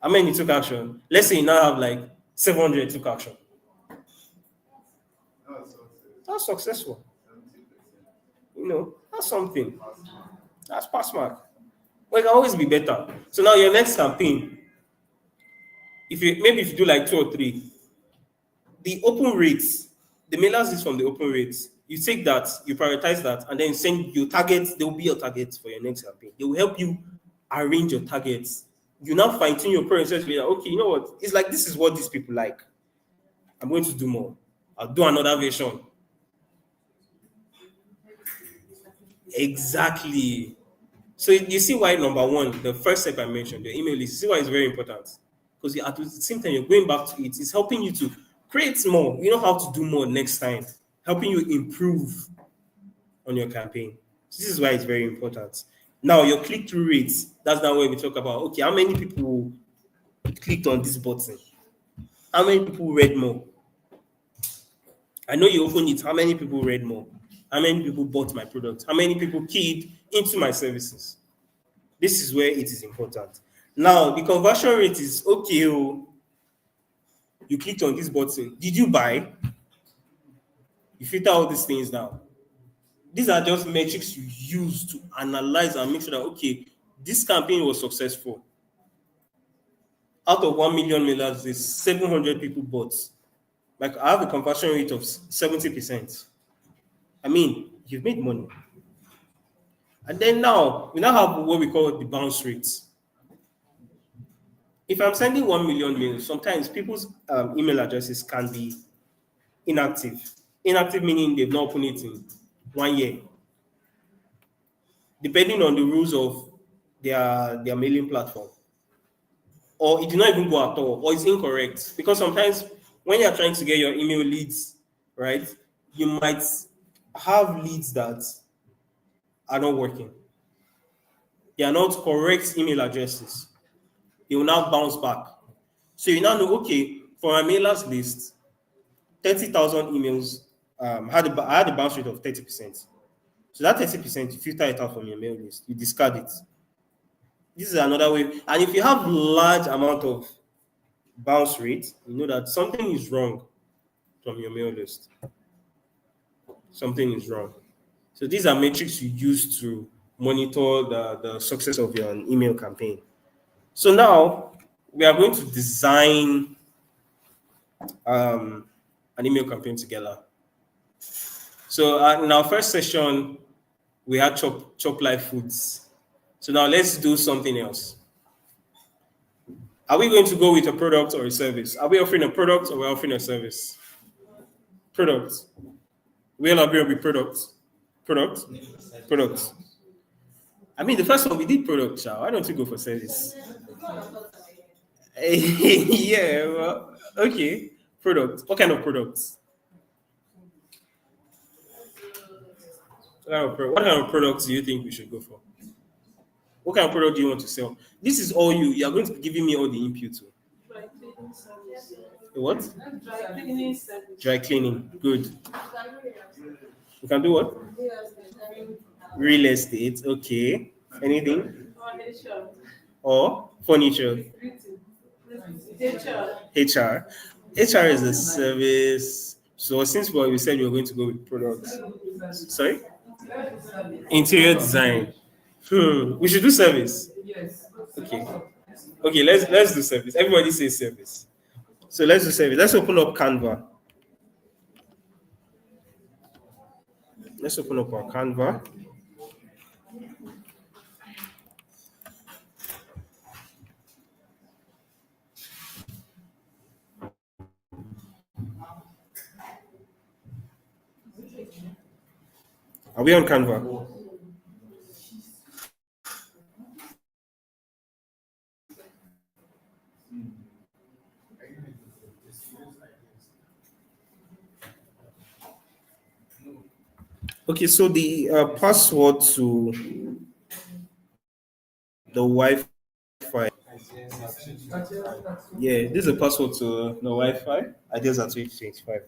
A: How many took action? Let's say you now have like 700 took action. That's successful. That's something. That's pass mark. But it can always be better. So now your next campaign, if you do like 2 or 3, the open rates, the mailers is from the open rates. You take that, you prioritize that, and then send your targets. They will be your targets for your next campaign. They will help you arrange your targets. You now fine-tune your process. Like, okay, you know what? It's like this is what these people like. I'm going to do more. I'll do another version. Exactly. So you see why number one, the first step I mentioned, the email list, you see why it's very important. Because at the same time, you're going back to it. It's helping you to create more. You know how to do more next time. Helping you improve on your campaign. This is why it's very important. Now, your click-through rates, that's now where we talk about, okay, how many people clicked on this button? How many people read more? I know you opened it. How many people read more? How many people bought my product? How many people keyed into my services? This is where it is important. Now, the conversion rate is okay. Oh, you clicked on this button. Did you buy? You filter all these things now. These are just metrics you use to analyze and make sure that, okay, this campaign was successful. Out of 1 million mailers, there's 700 people bought. Like, I have a conversion rate of 70%. I mean, you've made money. And then now, we now have what we call the bounce rates. If I'm sending 1 million mails, sometimes people's email addresses can be inactive. Inactive meaning they've not opened it in 1 year. Depending on the rules of their mailing platform. Or it did not even go at all, or it's incorrect. Because sometimes when you're trying to get your email leads, right, you might have leads that are not working. They are not correct email addresses. They will now bounce back. So you now know, okay, for my mailers list, 30,000 emails I had a bounce rate of 30%. So that 30%, you filter it out from your mail list, you discard it. This is another way. And if you have large amount of bounce rate, you know that something is wrong from your mail list. Something is wrong. So these are metrics you use to monitor the success of your email campaign. So now we are going to design an email campaign together. So in our first session, we had Chop Life Foods. So now let's do something else. Are we going to go with a product or a service? Are we offering a product or we're offering a service? Product. We all agree with product. Product. Product. I mean, the first one we did product, child. Why don't you go for service? Yeah, well, okay. Product. What kind of products? What kind of products do you think we should go for? What kind of product do you want to sell? This is all you. You are going to be giving me all the input to.
B: Dry cleaning service.
A: What?
B: Dry cleaning service.
A: Dry cleaning. Good. You can do what? Real estate. Okay. Anything?
B: Foundation.
A: Or furniture.
B: HR.
A: HR. HR is a service. So since we said we were going to go with products. Sorry? Interior design. We should do service.
B: Yes.
A: Okay. Okay, let's do service. Everybody says service. So let's do service. Let's open up Canva. Let's open up our Canva. Are we on Canva? Okay, so the password to the Wi-Fi. Yeah, this is a password to the Wi-Fi. Ideas at 2025.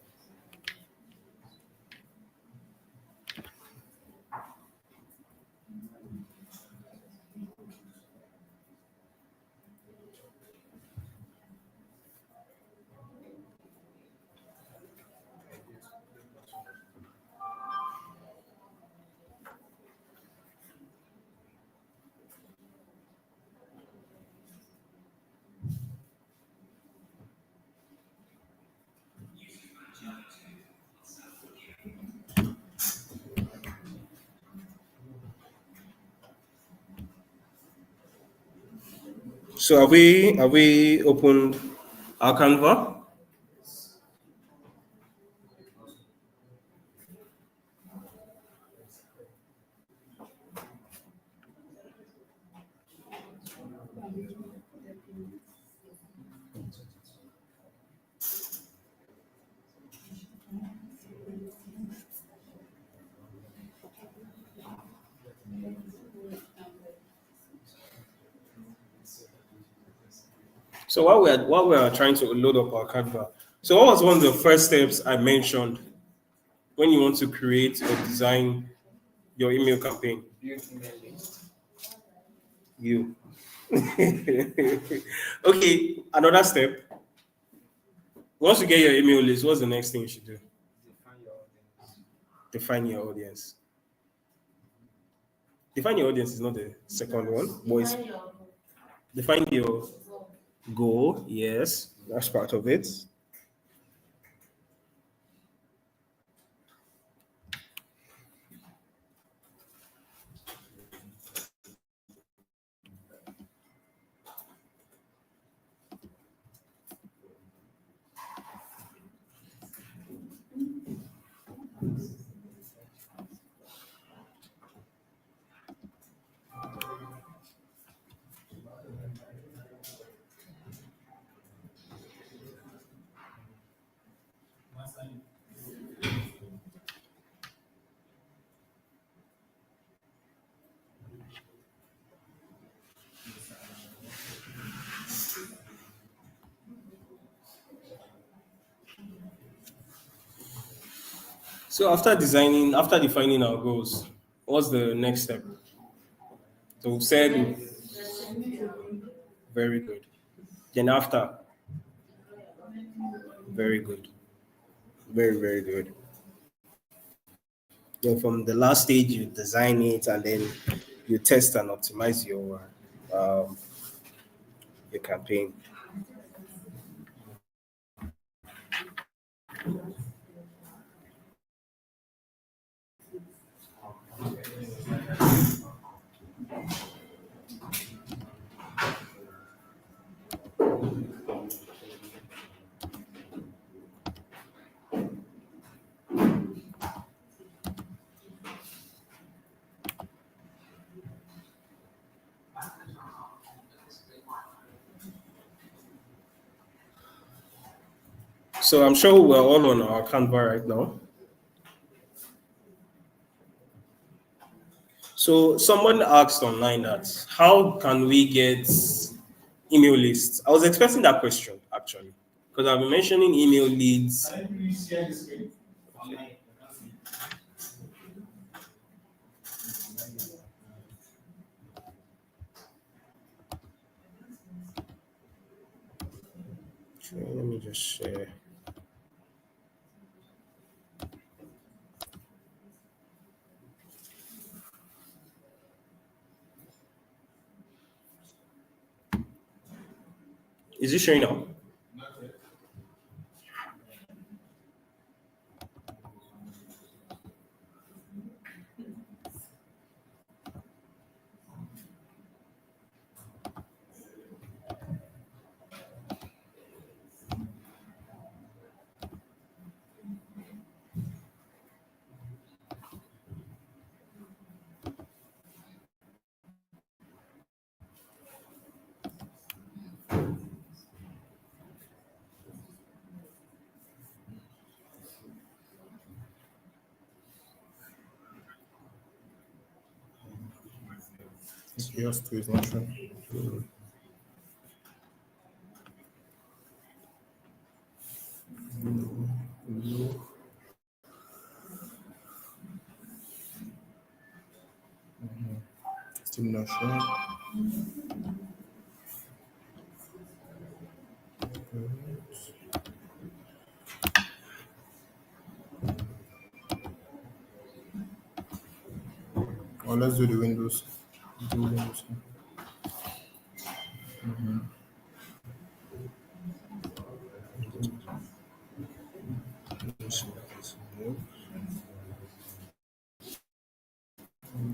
A: So are we opened our Canva? So while we are trying to load up our Canva, so what was one of the first steps I mentioned when you want to create or design your email campaign?
C: Build email list.
A: You. Okay, another step. Once you get your email list, what's the next thing you should do?
C: Define your audience.
A: Define your audience. Define your audience is not the second one, but it's define your goal. Yes, that's part of it. So after defining our goals, what's the next step? So we said very good. Then after, very good. Very, very good. Then from the last stage, you design it and then you test and optimize um, your campaign. So I'm sure we're all on our Canva right now. So someone asked online that how can we get email lists? I was expecting that question actually because I've been mentioning email leads.
C: Can you share the screen? Online.
A: Okay, let me just share. Is it showing now?
C: Yours too is not showing. Still not showing. Or let's do the Windows. Do Windows.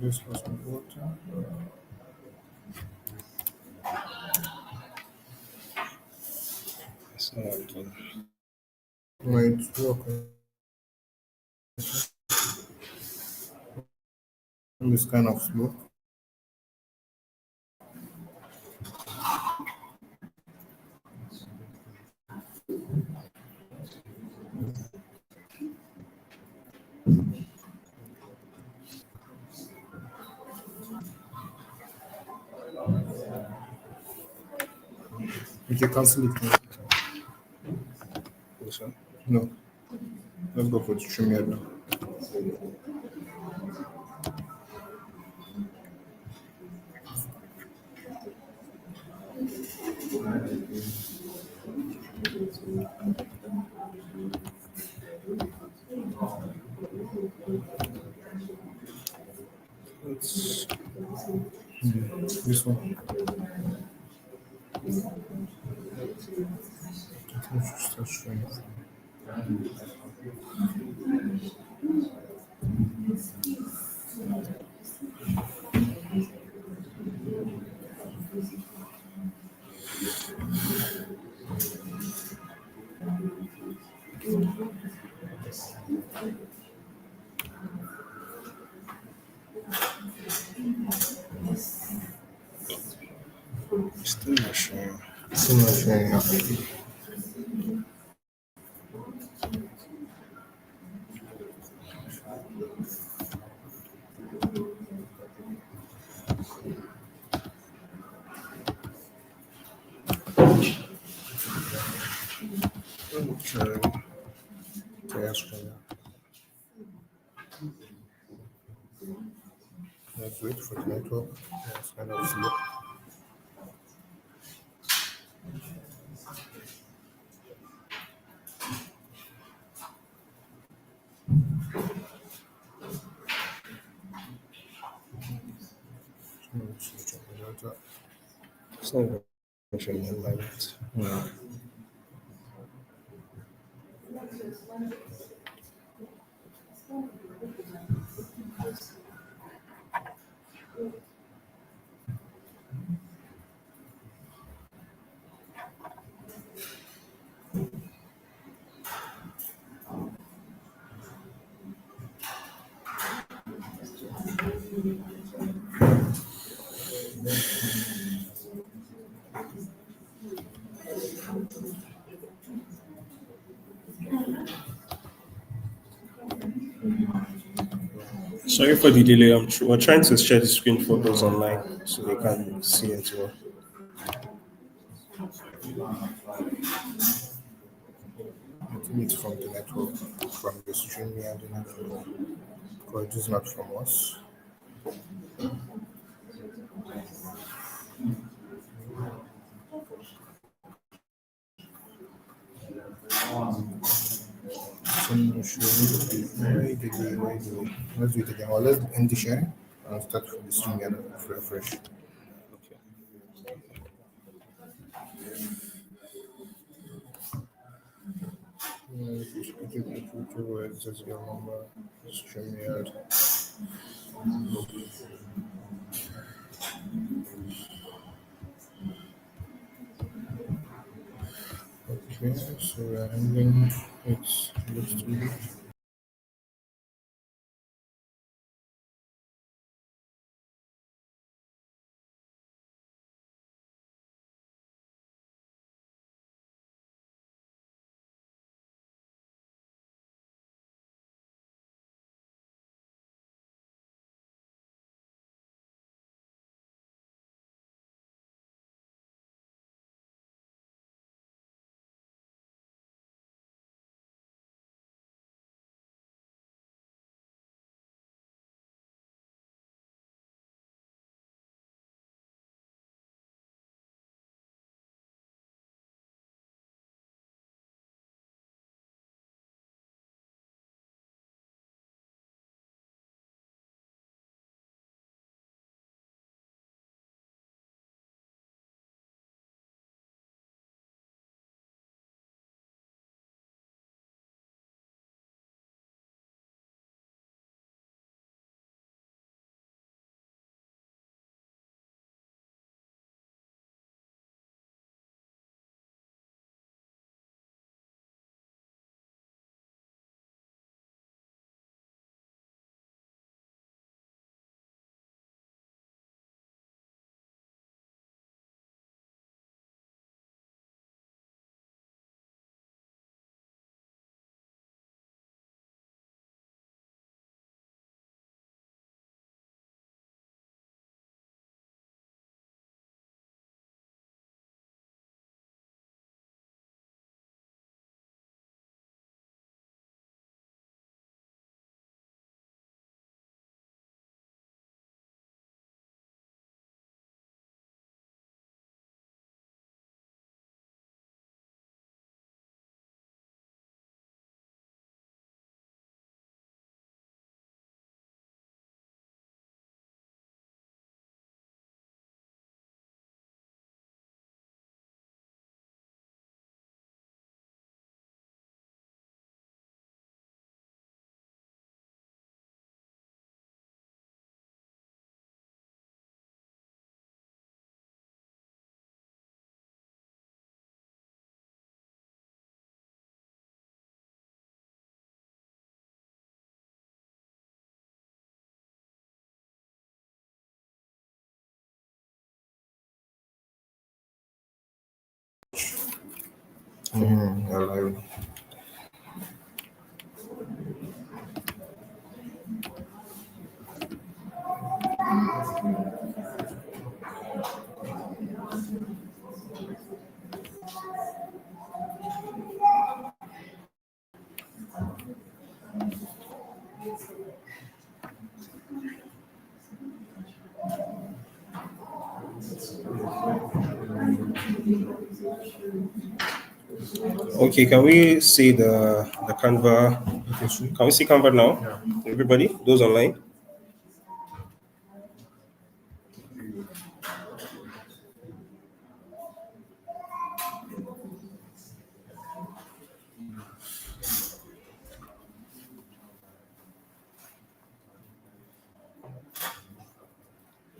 C: This was important.
A: It's not working.
C: Wait, okay. This kind of slow.
D: can cancel it. This one? No. Let's go for the StreamYard now. Let's this one. I think we should start streaming. Still not sharing. Still not sharing now. Okay. Okay, stream now. Let's wait for the network. It's kind of slow. Switch on the data. It's not even showing like that. No.
A: Sorry for the delay. We're trying to share the screen for those online so they can see it well.
D: I think it's from the network, from the StreamYard network. Because it is not from us. Some issue. Why do we? Let's do it again. Well, let's end the sharing and start from the StreamYard fresh.
A: Okay.
D: Just your number, StreamYard. Okay, so we're ending. It looks to be Alive.
A: Okay, can we see the Canva?
D: Okay, sure.
A: Can we see Canva now? Everybody, those online.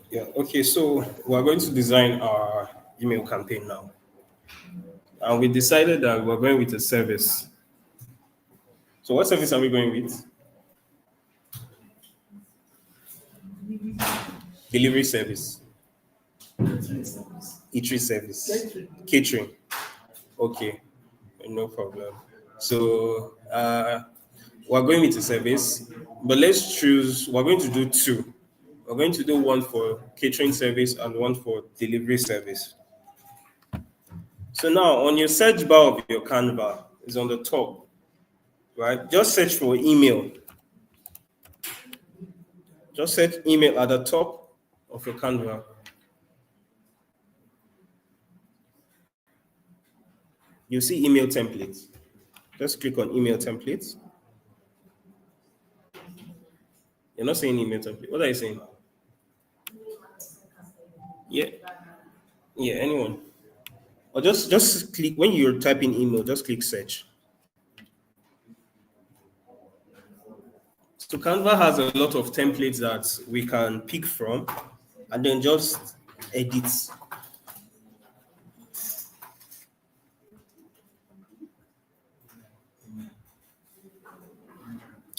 A: Yeah. Okay. So we're going to design our email campaign now, and we decided that we're going with a service. So what service are we going with? Delivery service, eatery service, catering. Okay, no problem. So we're going with a service, but let's choose. We're going to do two. We're going to do one for catering service and one for delivery service. So now on your search bar of your Canva is on the top, right? Just search for email. Just search email at the top of your Canva. You see email templates. Just click on email templates. You're not saying email template. What are you saying? Yeah. Yeah, anyone. Or just click when you're typing email, just click search. So Canva has a lot of templates that we can pick from and then just edit.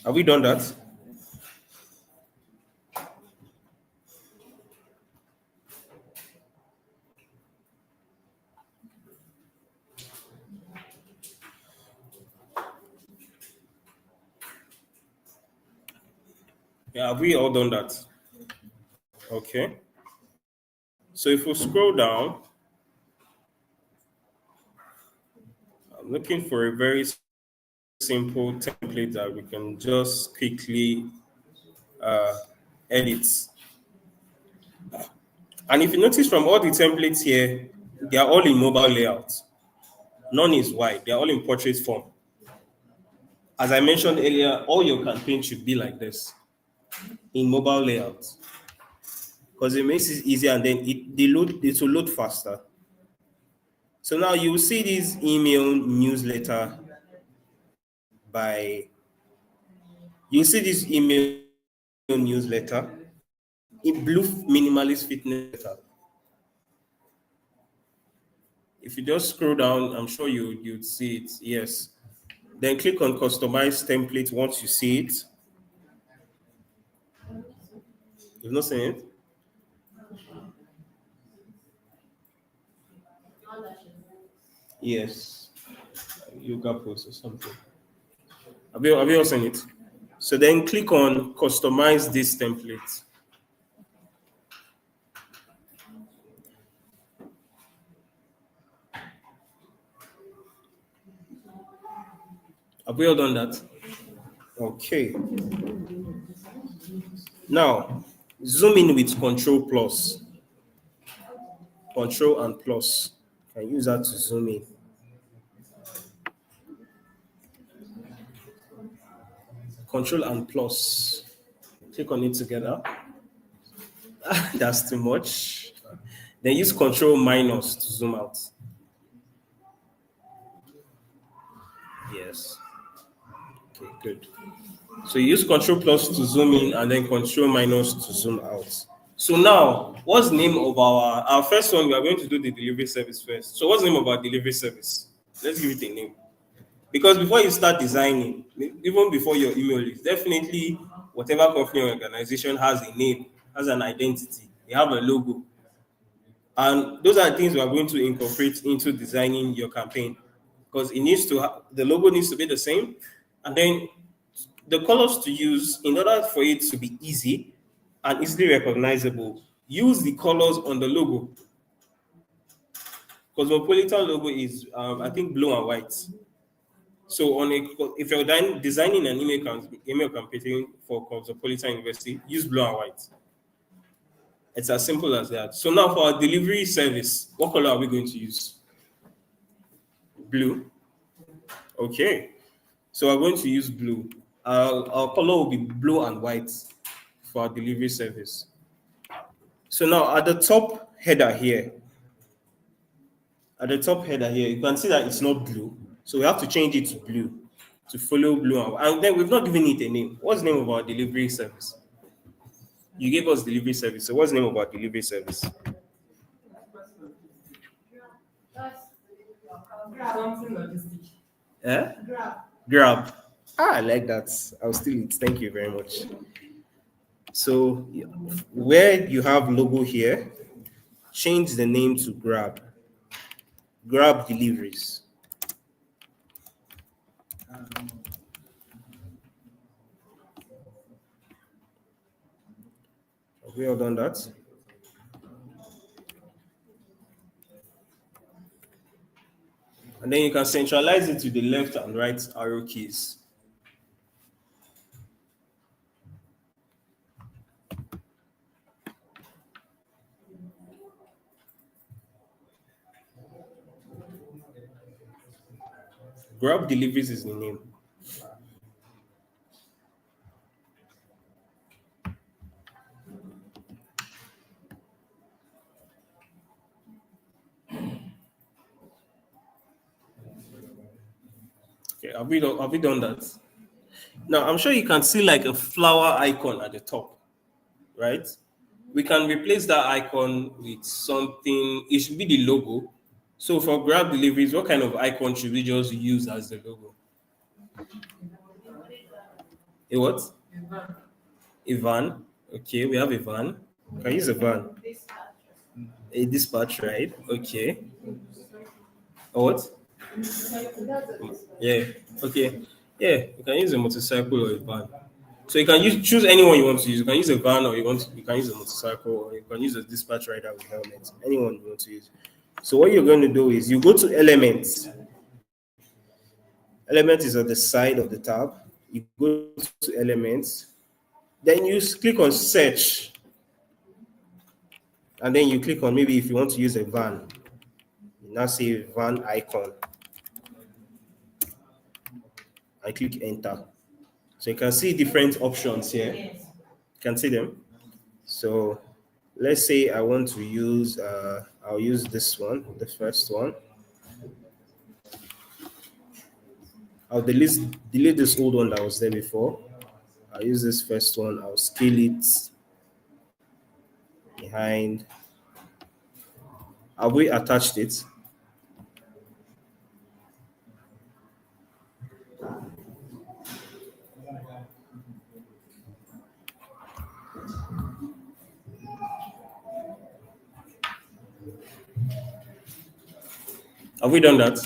A: Have we done that? Yeah, have we all done that? Okay. So if we scroll down, I'm looking for a very simple template that we can just quickly edit. And if you notice from all the templates here, they are all in mobile layout. None is wide. They are all in portrait form. As I mentioned earlier, all your campaigns should be like this, in mobile layout, because it makes it easier and then it will load faster. So now you will see this email newsletter you see this email newsletter in blue minimalist fitness letter. If you just scroll down, I'm sure you'd see it. Yes. Then click on customize template once you see it. You've not seen it? Yes. Yoga pose or something. Have you all seen it? So then click on customize this template. Have we all done that? Okay. Now, zoom in with Control plus. Control and plus. You can use that to zoom in. Control and plus. Click on it together. That's too much. Then use Control minus to zoom out. Yes. Okay, good. So you use Control plus to zoom in and then Control minus to zoom out. So now, what's the name of our first one? We are going to do the delivery service first. So what's the name of our delivery service? Let's give it a name. Because before you start designing, even before your email list, definitely whatever company or organization has a name, has an identity, they have a logo. And those are things we are going to incorporate into designing your campaign, because it needs to the logo needs to be the same, and then the colors to use in order for it to be easy and easily recognizable. Use the colors on the logo. Cosmopolitan logo is, I think, blue and white. So if you're designing an email campaign for Cosmopolitan University, use blue and white. It's as simple as that. So now for our delivery service, what color are we going to use? Blue. Okay. So we're going to use blue. Our color will be blue and white for our delivery service. So now at the top header here, you can see that it's not blue. So we have to change it to blue to follow blue. And then we've not given it a name. What's the name of our delivery service? You gave us delivery service. So what's the name of our delivery service?
B: Something logistic.
A: Eh? Grab. I like that. I'll steal it. Thank you very much. So where you have logo here, change the name to Grab. Grab deliveries. Have we all done that? And then you can centralize it to the left and right arrow keys. Grab deliveries is the name. Okay, have we done that? Now I'm sure you can see like a flower icon at the top, right? We can replace that icon with something. It should be the logo. So for Grab deliveries, what kind of icon should we just use as the logo? A what? A van. Okay, we have a van. Can use a van. A dispatch, right? Okay. A what? Yeah. Okay. Yeah, you can use a motorcycle or a van. So you can choose anyone you want to use. You can use a van, or you can use a motorcycle, or you can use a dispatch rider with helmet. Anyone you want to use. So what you're going to do is you go to Elements. Element is on the side of the tab. You go to Elements. Then you click on Search. And then you click on, maybe if you want to use a van. You now see van icon. I click Enter. So you can see different options here. You can see them. So let's say I want to use, I'll use this one, the first one. I'll delete this old one that was there before. I'll use this first one. I'll scale it behind. Have we attached it? Have we done that?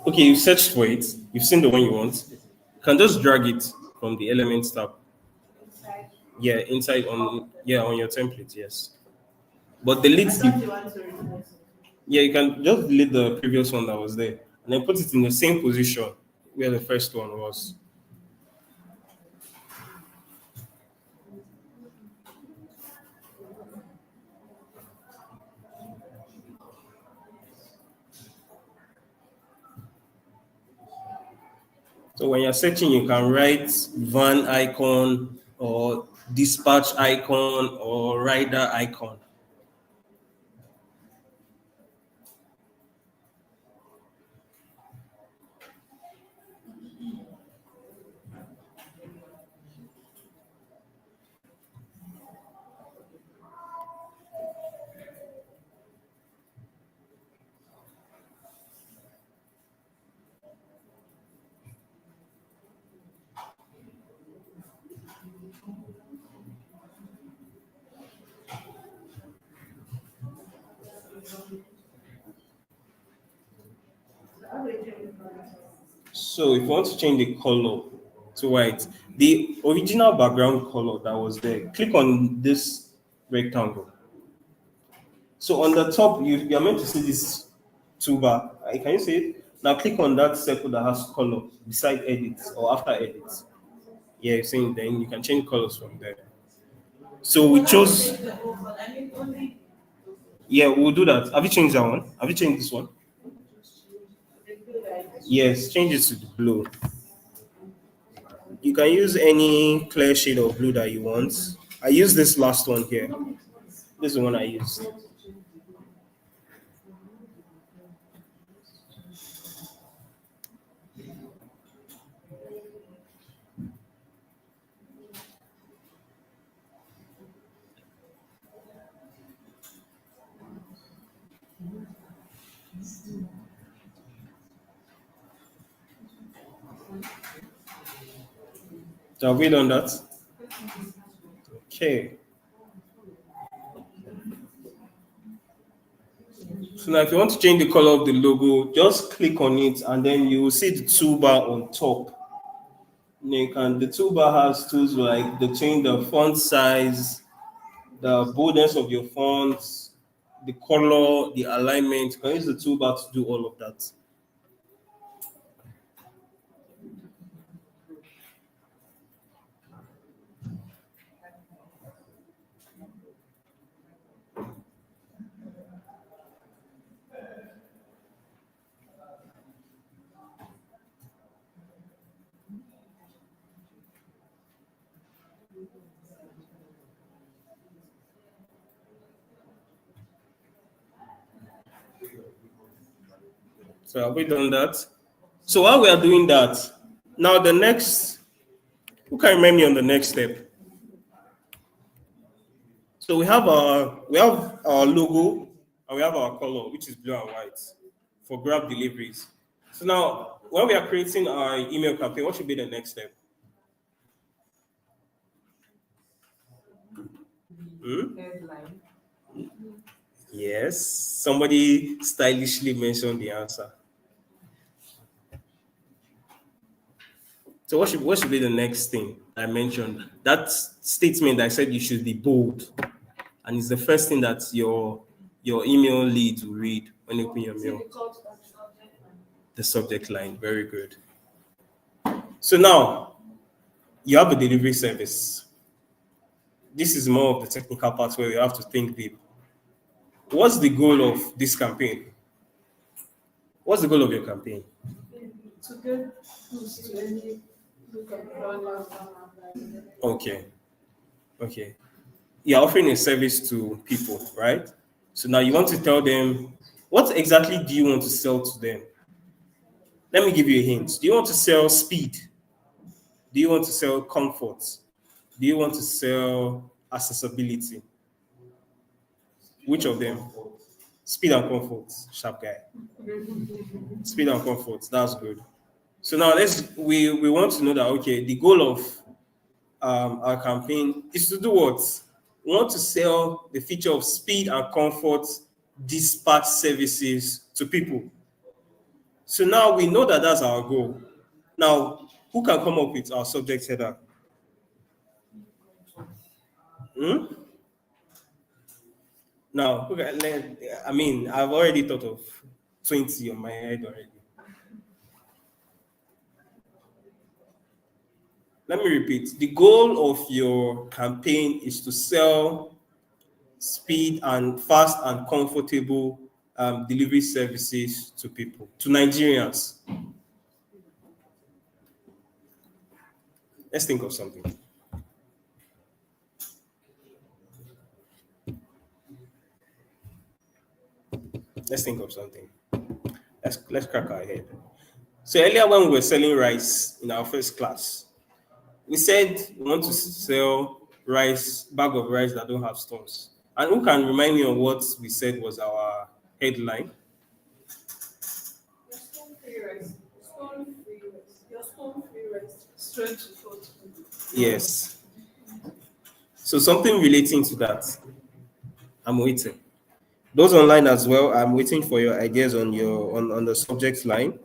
A: Okay, you searched for it. You've seen the one you want. You can just drag it from the Elements tab. Yeah, inside on your template, yes. But delete the. Yeah, you can just delete the previous one that was there and then put it in the same position where the first one was. So when you're searching, you can write van icon or dispatch icon or rider icon. So if you want to change the color to white, the original background color that was there, click on this rectangle. So on the top, you are meant to see this toolbar. Can you see it? Now click on that circle that has color beside edits or after edits. Yeah, you're saying then you can change colors from there. So we chose, yeah, we'll do that. Have you changed that one? Have you changed this one? Yes, change it to the blue. You can use any clear shade of blue that you want. I use this last one here. This is the one I used. So have we done that? Okay. So now if you want to change the color of the logo, just click on it and then you will see the toolbar on top. The toolbar has tools like the change the font size, the boldness of your fonts, the color, the alignment. You can use the toolbar to do all of that. So have we done that? So while we are doing that, now the next, who can remind me on the next step? So we have our logo and we have our color, which is blue and white for Grab deliveries. So now when we are creating our email campaign, what should be the next step?
B: Headline.
A: Yes, somebody stylishly mentioned the answer. So what should be the next thing I mentioned? That statement I said you should be bold, and it's the first thing that your email lead will read when you open your mail. The subject line, very good. So now you have a delivery service. This is more of the technical part where you have to think deep. What's the goal of this campaign? What's the goal of your campaign?
B: To get boost to any
A: Okay. You're offering a service to people, right? So now you want to tell them, what exactly do you want to sell to them? Let me give you a hint. Do you want to sell speed? Do you want to sell comfort? Do you want to sell accessibility? Which of them? Speed and comfort, sharp guy. Speed and comfort, that's good. So now we want to know that, okay, the goal of our campaign is to do what? We want to sell the feature of speed and comfort dispatch services to people. So now we know that that's our goal. Now, who can come up with our subject header? Now, I've already thought of 20 on my head already. Let me repeat. The goal of your campaign is to sell speed and fast and comfortable delivery services to people, to Nigerians. Let's think of something. Let's think of something. Let's crack our head. So earlier when we were selling rice in our first class, we said we want to sell rice, bag of rice that don't have stones. And who can remind me of what we said was our headline?
B: Stone-free rice. Stone-free rice. Your stone-free rice. Straight to food.
A: Yes. So something relating to that. I'm waiting. Those online as well, I'm waiting for your ideas on your on the subject line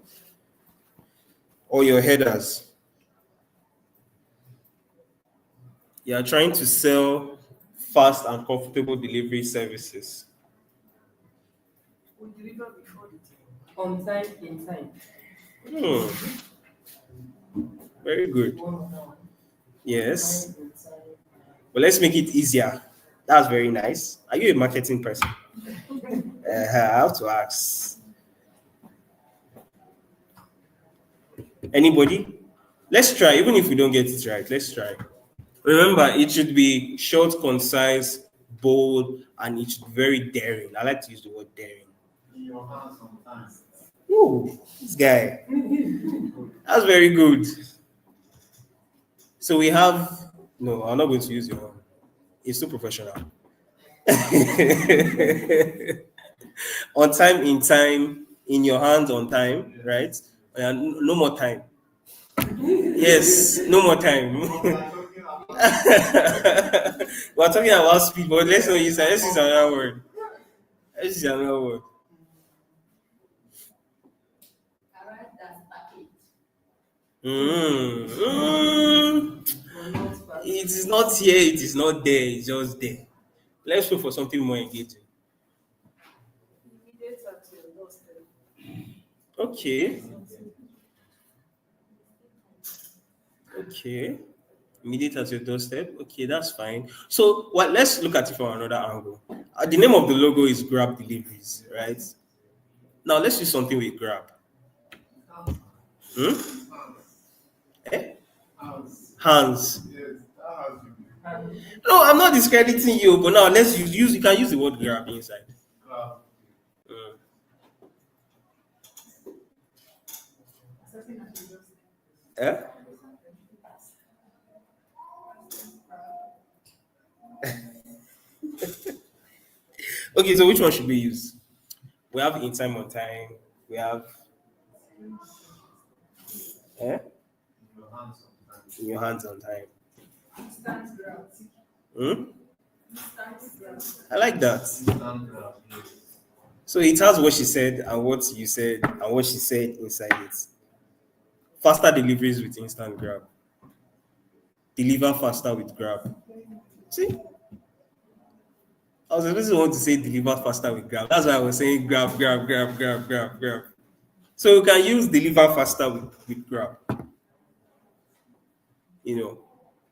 A: or your headers. You are trying to sell fast and comfortable delivery services.
B: We deliver before the time.
E: On time, in time.
A: Hmm, very good.
E: One.
A: Yes.
E: Time, in time.
A: But let's make it easier. That's very nice. Are you a marketing person? I have to ask. Anybody? Let's try, even if we don't get it right. Let's try. Remember, it should be short, concise, bold, and it should be very daring. I like to use the word daring.
C: In your hands sometimes.
A: Ooh, this guy. That's very good. So we have. No, I'm not going to use your one. It's too professional. On time, in your hands, on time, right? And no more time. Yes, no more time. We're talking about speed, but let's not use that. Let's use another word. Let's use another word.
E: Arrived at package.
A: Mm.
E: Or not package.
A: It is not here, it is not there, it's just there. Let's look for something more engaging.
B: Immediate at your doorstep.
A: Okay. Okay. Immediate at your doorstep. Okay, that's fine. So, well, let's look at it from another angle. The name of the logo is Grab Deliveries, right? Now, let's use something with Grab. Hmm? Eh? Hands. No, I'm not discrediting you, but now let's use you can use the word grab inside. Mm. Eh? Okay, so which one should we use? We have in time on time. We have in your hands on time.
B: Instant grab.
A: Hmm?
B: Instant grab.
A: I like that. So it has what she said and what you said and what she said inside it. Faster deliveries with instant grab. Deliver faster with grab. See? I was supposed to want to say deliver faster with grab. That's why I was saying grab. So you can use deliver faster with grab. You know,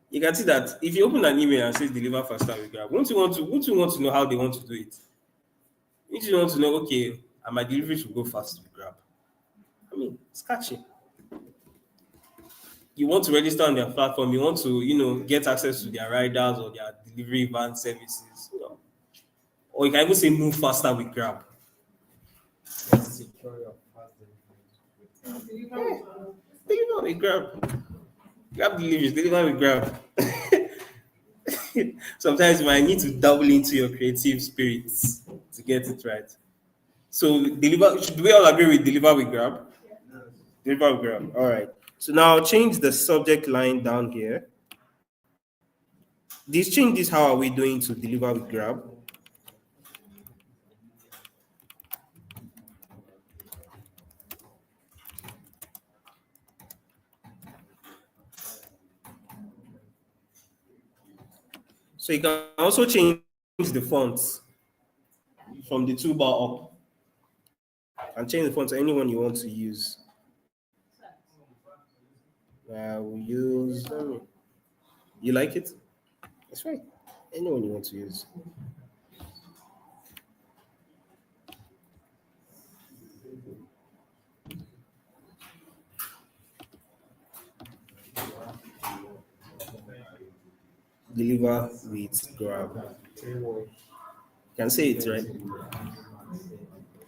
A: you can see that if you open an email and says deliver faster with grab, won't you want to know how they want to do it? You want to know, okay, and my delivery should go fast with grab. I mean, it's catchy. You want to register on their platform, you want to, get access to their riders or their delivery van services, Or you can even say move faster with grab.
C: Secure your fast delivery.
B: Deliver with
A: Deliver with grab. Grab deliveries, deliver with grab. Sometimes you might need to double into your creative spirits to get it right. So do we all agree with deliver with grab? Deliver with grab. All right. So now change the subject line down here. Change this. How are we doing to deliver with grab? So you can also change the fonts from the toolbar up and change the font to anyone you want to use. We use. You like it? That's right. Anyone you want to use. Deliver with grab. You can say it, right?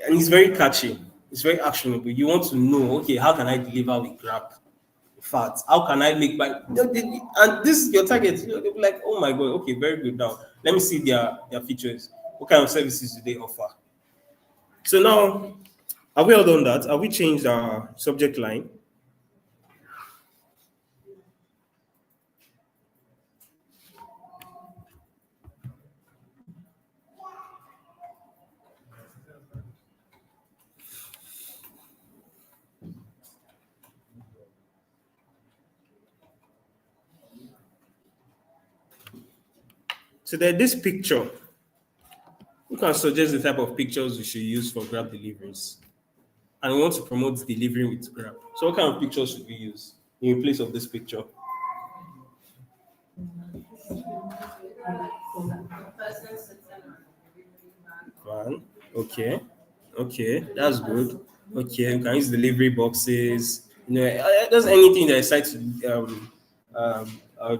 A: and it's very catchy. It's very actionable. You want to know, okay, how can I deliver with Grab? Fat. How can I make my and this is your target? They'll be like, oh my god, okay, very good. Now let me see their features. What kind of services do they offer? So now, have we all done that? Have we changed our subject line? So there's this picture. You can suggest the type of pictures we should use for Grab deliveries. And we want to promote delivery with Grab. So what kind of pictures should we use in place of this picture?
E: Person sitting on the delivery van.
A: Van. Okay. Okay, that's good. Okay, we can use delivery boxes. Just anything that excites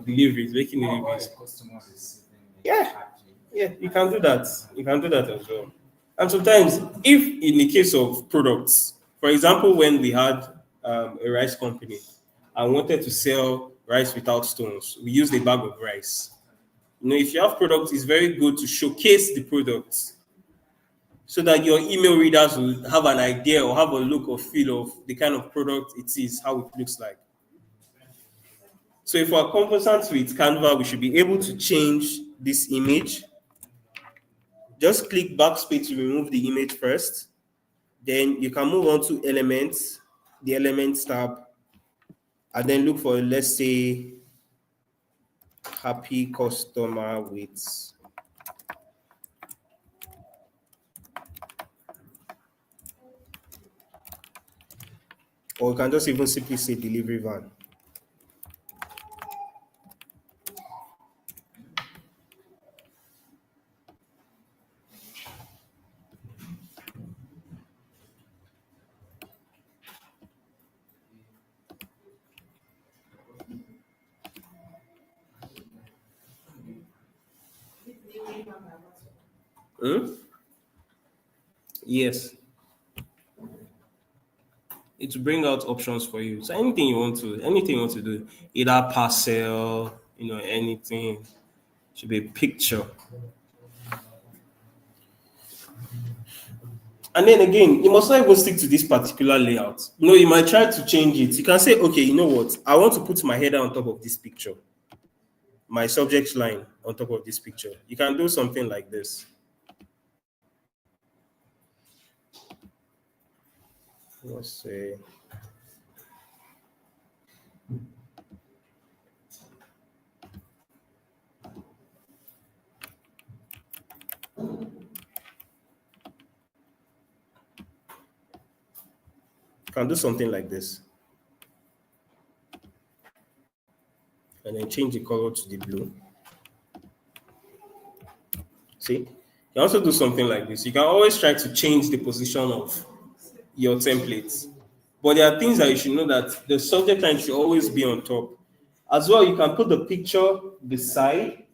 A: deliveries, making
C: How
A: deliveries.
C: a customer receiving it
A: Yeah.
C: happy.
A: Yeah, you can do that. You can do that as well. And sometimes, if in the case of products, for example, when we had a rice company and wanted to sell rice without stones, we used a bag of rice. If you have products, it's very good to showcase the products so that your email readers will have an idea or have a look or feel of the kind of product it is, how it looks like. So if we're conversant with Canva, we should be able to change this image. Just click backspace to remove the image first. Then you can move on to elements, the elements tab, and then look for, let's say, happy customer with or you can just even simply say delivery van. Hmm? Yes. It will bring out options for you. So anything you want to do, either parcel, anything, should be a picture. And then again, you must not even stick to this particular layout. You might try to change it. You can say, okay, you know what? I want to put my header on top of this picture, my subject line on top of this picture. You can do something like this. Let's say. You can do something like this. And then change the color to the blue. See? You can also do something like this. You can always try to change the position of your templates. But there are things that you should know that the subject line should always be on top. As well, you can put the picture beside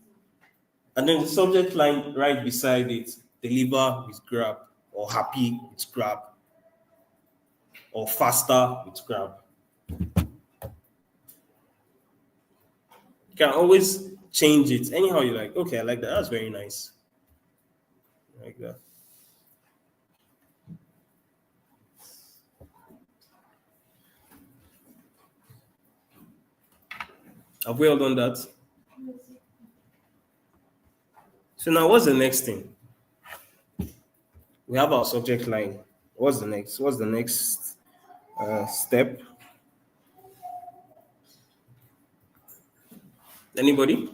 A: and then the subject line right beside it. Deliver with Grab or happy with Grab or faster with Grab. You can always change it anyhow you like. Okay, I like that. That's very nice. Like that. Have we all done that? So now what's the next thing? We have our subject line. What's the next? What's the next step? Anybody?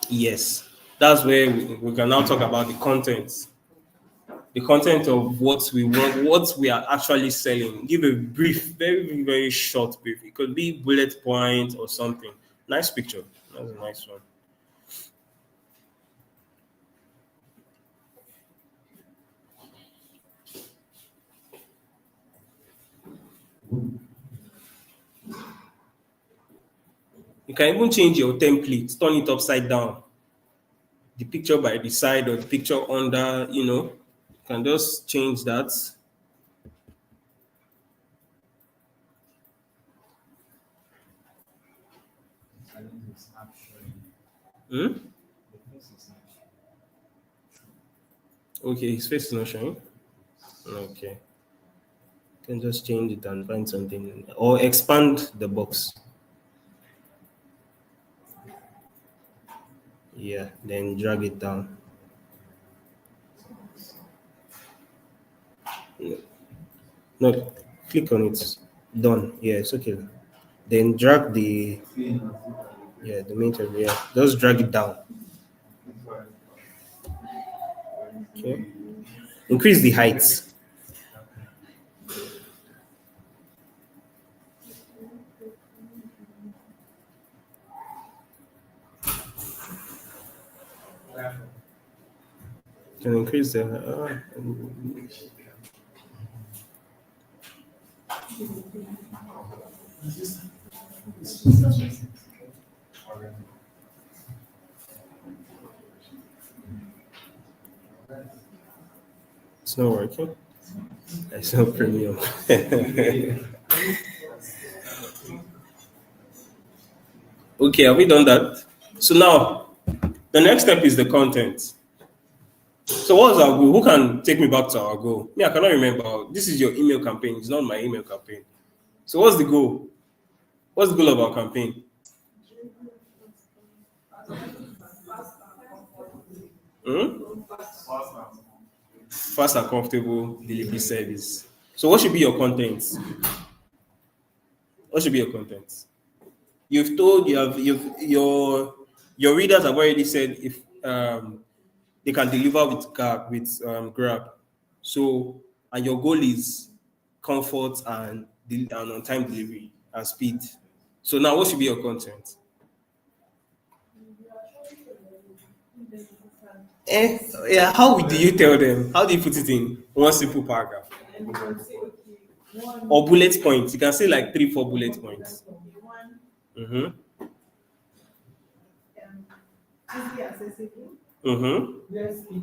A: Yes. That's where we can now talk about the content. The content of what we want, what we are actually selling. Give a brief, very, very short brief. It could be bullet point or something. Nice picture. That's a nice one. You can even change your template, turn it upside down. The picture by the side or the picture under, you can just change that. Hmm? Okay, his face is not showing. Okay. You can just change it and find something or expand the box. Yeah, then drag it down. No, click on it. Done. Yeah, it's okay. Then drag the main table. Yeah, just drag it down. Okay. Increase the height. Can increase the. It's not working. It's not premium. Okay, have we done that? So now, the next step is the content. So what's our goal? Who can take me back to our goal? Me, I cannot remember. This is your email campaign. It's not my email campaign. So what's the goal? What's the goal of our campaign? Fast and comfortable delivery service. So what should be your content? What should be your content? You've told your readers have already said if they can deliver with Grab. So and your goal is comfort and on time delivery and speed. So now what should be your content? Yeah, how do you tell them? How do you put it in one simple paragraph?
B: And you can say, okay, one.
A: Or bullet points. You can say like 3-4 bullet points.
B: One,
A: Mm-hmm.
B: easily accessible.
A: Mm-hmm.
B: Less speed.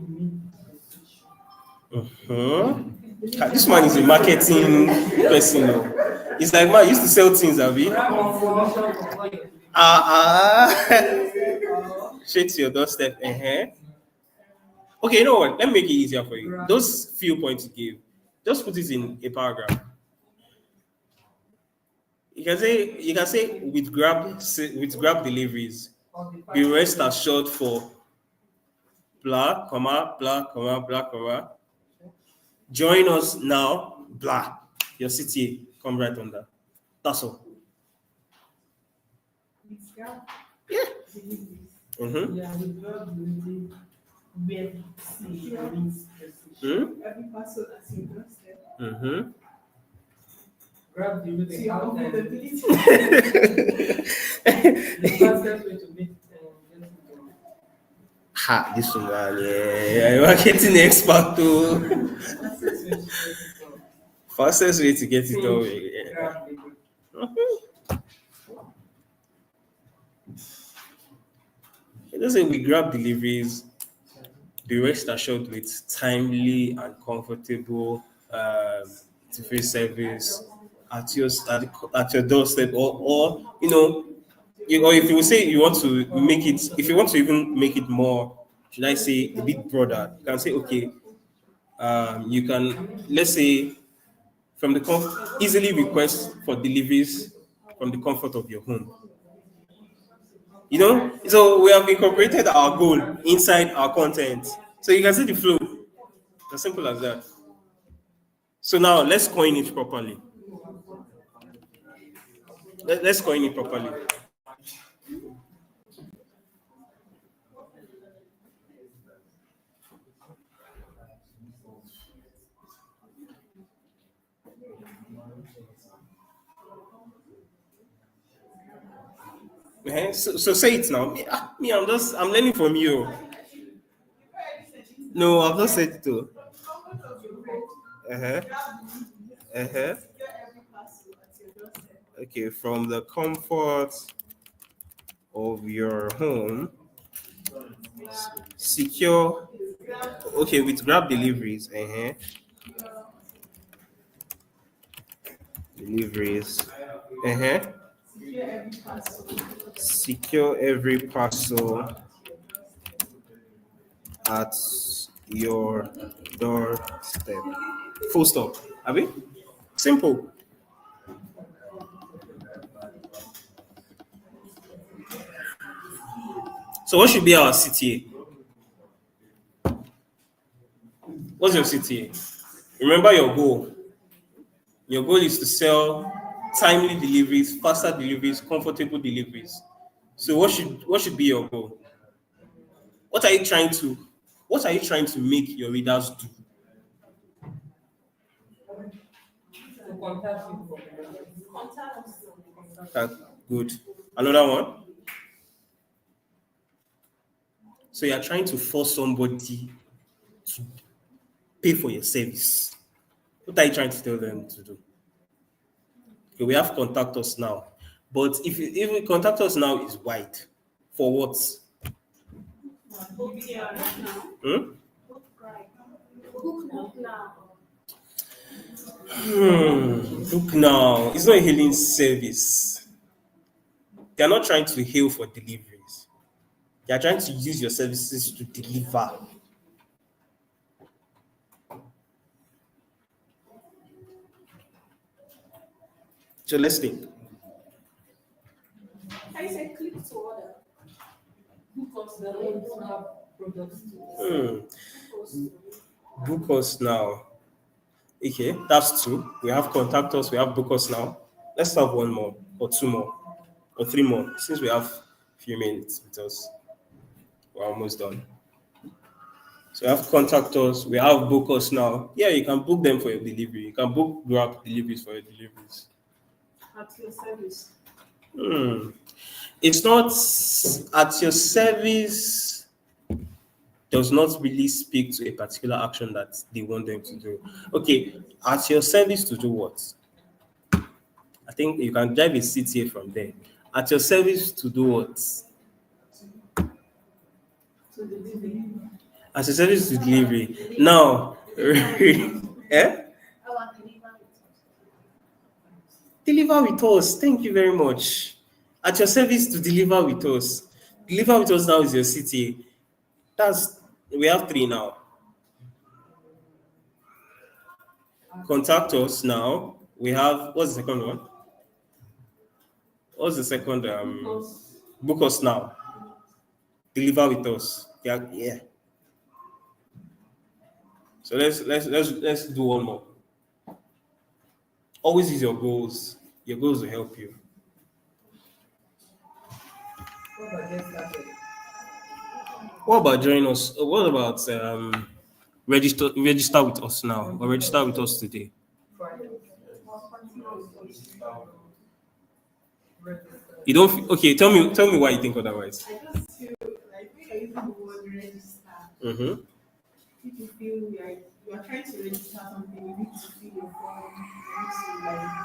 A: Mm-hmm. This man is a marketing person. Oh. It's like, man, I used to sell things, Abi. Straight to your doorstep. Okay, you know what? Let me make it easier for you. Those few points you gave, just put it in a paragraph. You can say with Grab deliveries, be rest assured for blah, comma, blah, comma, blah, comma. Join us now, blah. Your CTA, come right on that. That's all. Yeah. Mm-hmm.
B: Yeah, with Grab delivery, where see every person at your doorstep.
A: Mm-hmm.
B: Grab delivery. So your comfortability.
E: The fastest way to meet
A: Ha, this one, yeah, you're marketing expert too. Fastest way to get it done. Yeah. It doesn't we Grab deliveries, be rest assured with timely and comfortable delivery service at your doorstep, or or if you say you want to make it, if you want to even make it more, should I say a bit broader, you can say okay, you can, let's say, from the easily request for deliveries from the comfort of your home. So we have incorporated our goal inside our content. So you can see the flow. As simple as that. So now let's coin it properly. Let's coin it properly. So say it now. I'm learning from you. No, I've not said it too. Okay, from the comfort of your home. Secure, okay, with Grab deliveries. Deliveries. Secure every parcel at your doorstep. Full stop. Abi? Simple. So what should be our CTA? What's your CTA? Remember your goal. Your goal is to sell timely deliveries, faster deliveries, comfortable deliveries. So what should be your goal? What are you trying to make your readers do? Good. Another one. So you are trying to force somebody to pay for your service. What are you trying to tell them to do? Okay, we have contact us now. But if we contact us now is wide. For what? Hmm? Look now. It's not a healing service. They are not trying to heal for deliveries. They are trying to use your services to deliver. So let's think.
B: I say click to order.
A: Book us now. Okay, that's two. We have contact us, we have book us now. Let's have one more, or two more, or three more. Since we have a few minutes with us, we're almost done. So we have contact us, we have book us now. Yeah, you can book them for your delivery. You can book Grab deliveries for your deliveries.
B: At your service.
A: It's not at your service, does not really speak to a particular action that they want them to do. Okay, at your service to do what? I think you can drive a CTA from there. At your service to do what?
B: To the delivery.
A: At your service to delivery. Now, eh? Deliver with us. Thank you very much. At your service to deliver with us. Deliver with us now is your CTA. We have three now. Contact us now. We have, what's the second one? What's the second? Book us now. Deliver with us. Yeah. So let's do one more. Always use your goals. Your goals will help you. What about join us? What about register with us now, or register with us today? You don't okay, tell me why you think otherwise.
B: I just feel like when you're using the word register, people feel like you are trying to register something, you need to fill your form,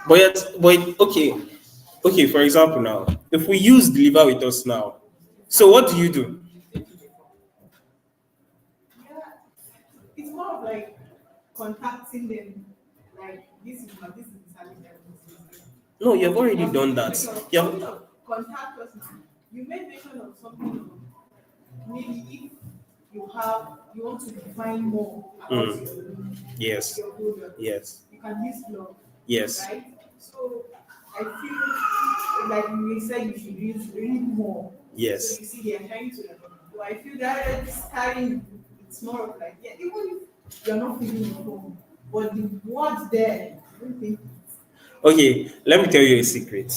B: you need to
A: But okay, for example now, if we use deliver with us now, so what do you do?
B: it's more of like contacting them, like this is the service that we
A: No, you've already done that. Yeah.
B: Contact us now. You made mention of something. Maybe if you want to define more about
A: Yes.
B: your product,
A: Yes.
B: you can use blog.
A: Yes.
B: Right? So I feel like we said you should use read more.
A: Yes.
B: So you see they are trying to. So I feel that starting it's more of like even if you're not feeling your phone, but the words there, I don't think.
A: Okay, let me tell you a secret.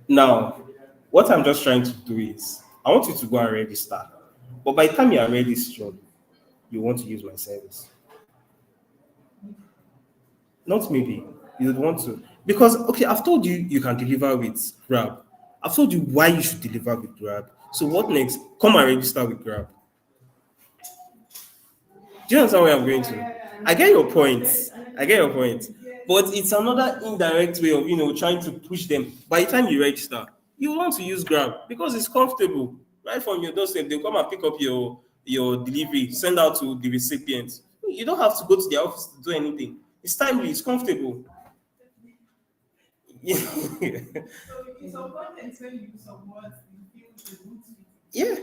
A: Now, what I'm just trying to do is I want you to go and register. But by the time you are registered, you want to use my service. Not maybe. You would want to. Because, okay, I've told you you can deliver with Grab. I've told you why you should deliver with Grab. So what next? Come and register with Grab. Do you understand where I'm going to? I get your point. But it's another indirect way of, trying to push them. By the time you register, You want to use Grab because it's comfortable. Right from your doorstep, they'll come and pick up your delivery, send out to the recipient. You don't have to go to the office to do anything. It's timely, it's comfortable. Yeah.
B: So in some contents when you use some words, you feel the root fit.
A: Yeah.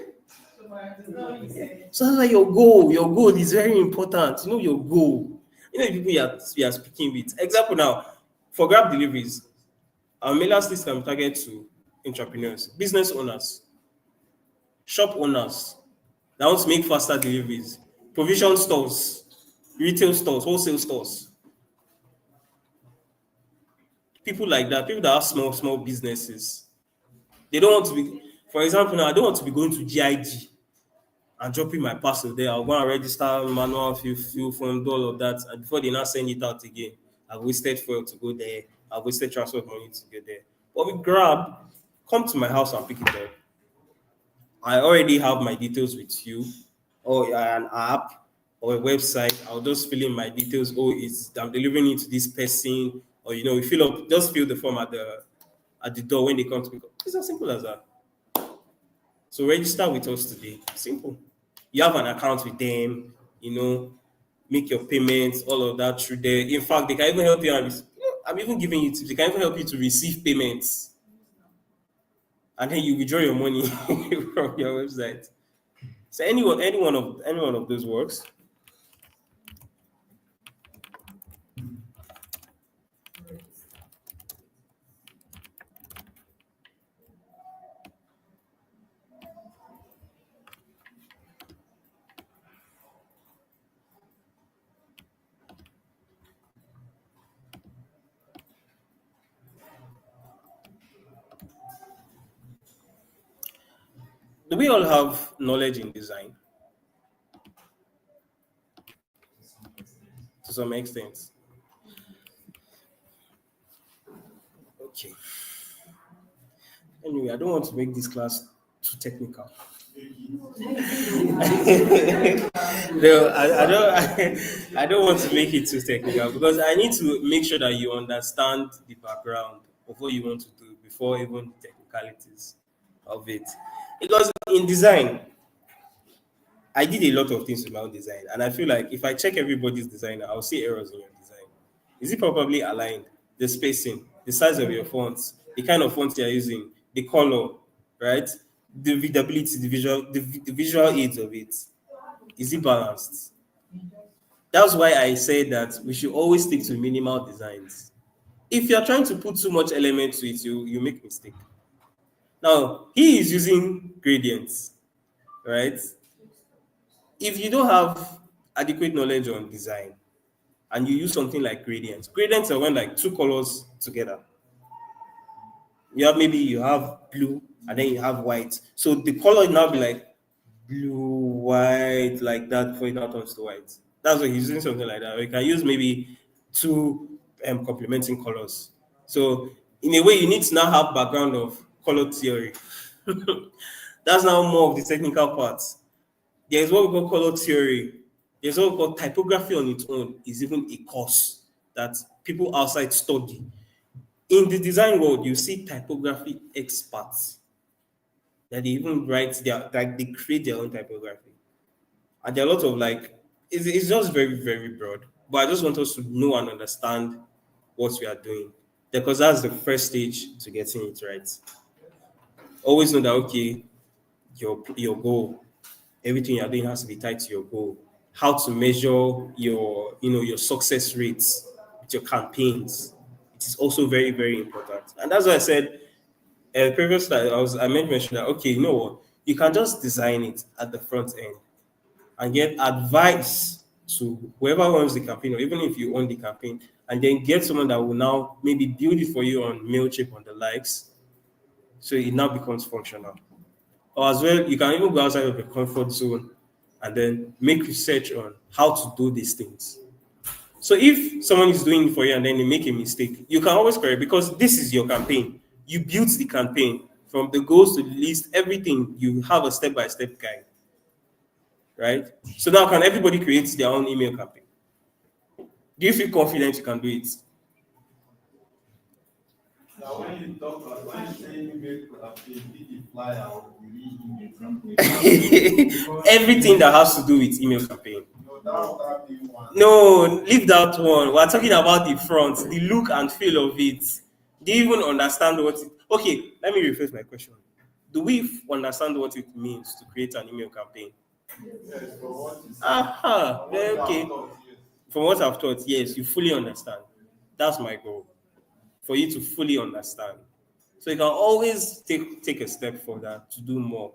B: So but it's not what you said.
A: So that's like your goal is very important. You know your goal. You know the people you are speaking with. Example now, for Grab deliveries, our mailers list can target to entrepreneurs, business owners, shop owners that want to make faster deliveries, provision stores, retail stores, wholesale stores. People like that, people that have small businesses. They don't want to be, for example, now I don't want to be going to GIG and dropping my parcel there. I'll go and register manual fill form, do all of that. And before they now send it out again, I've wasted fuel to go there. I've wasted transport money to get there. But with Grab, come to my house and pick it up. I already have my details with you, or an app or a website. I'll just fill in my details. Oh, I'm delivering it to this person, or we just fill the form at the door when they come to pick up. It's as simple as that. So register with us today. Simple. You have an account with them, make your payments, all of that through there. In fact, they can even help you. I'm even giving you tips. They can even help you to receive payments. And then you withdraw your money from your website. So any one of those works. Do we all have knowledge in design? To some extent. Okay. Anyway, I don't want to make this class too technical. No, I don't want to make it too technical because I need to make sure that you understand the background of what you want to do before even the technicalities of it. Because in design, I did a lot of things with my own design, and I feel like if I check everybody's design, I'll see errors in your design. Is it properly aligned? The spacing, the size of your fonts, the kind of fonts you're using, the color, right? The readability, the visual aids of it. Is it balanced? That's why I say that we should always stick to minimal designs. If you're trying to put too much element to it, you make mistake. Now, he is using gradients, right? If you don't have adequate knowledge on design and you use something like gradients are when like two colors together. You have blue and then you have white. So the color now be like blue, white, like that before it now turns to white. That's why he's using something like that. We can use maybe two complementing colors. So in a way, you need to now have background of color theory. That's now more of the technical part. There's what we call color theory. There's what we call typography on its own. Is even a course that people outside study. In the design world, you see typography experts that they even they create their own typography. And there are a lot of it's just very, very broad. But I just want us to know and understand what we are doing. Because that's the first stage to getting it right. Always know that, okay, your goal, everything you're doing has to be tied to your goal. How to measure your success rates with your campaigns. It is also very, very important. And that's why I said previous slide, I mentioned that, okay, you know what? You can just design it at the front end and get advice to whoever owns the campaign, or even if you own the campaign, and then get someone that will now maybe build it for you on MailChimp, on the likes, so it now becomes functional. Or as well, you can even go outside of your comfort zone and then make research on how to do these things. So if someone is doing it for you and then they make a mistake, you can always correct because this is your campaign. You built the campaign from the goals to the list, everything. You have a step-by-step guide, right? So now can everybody create their own email campaign? Do you feel confident you can do it?
F: Now, when you talk about when you say email campaign, did the flyer or the email campaign?
A: Everything that has to do with email campaign.
F: No, that be one.
A: No, leave that one. We're talking about the front, the look and feel of it. Do you even understand what it? Okay, let me rephrase my question. Do we understand what it means to create an email campaign?
F: Yes, for what you say.
A: Aha,
F: What you
A: okay.
F: have thought, yes.
A: From what I've taught, yes, you fully understand. That's my goal. For you to fully understand. So you can always take a step further to do more.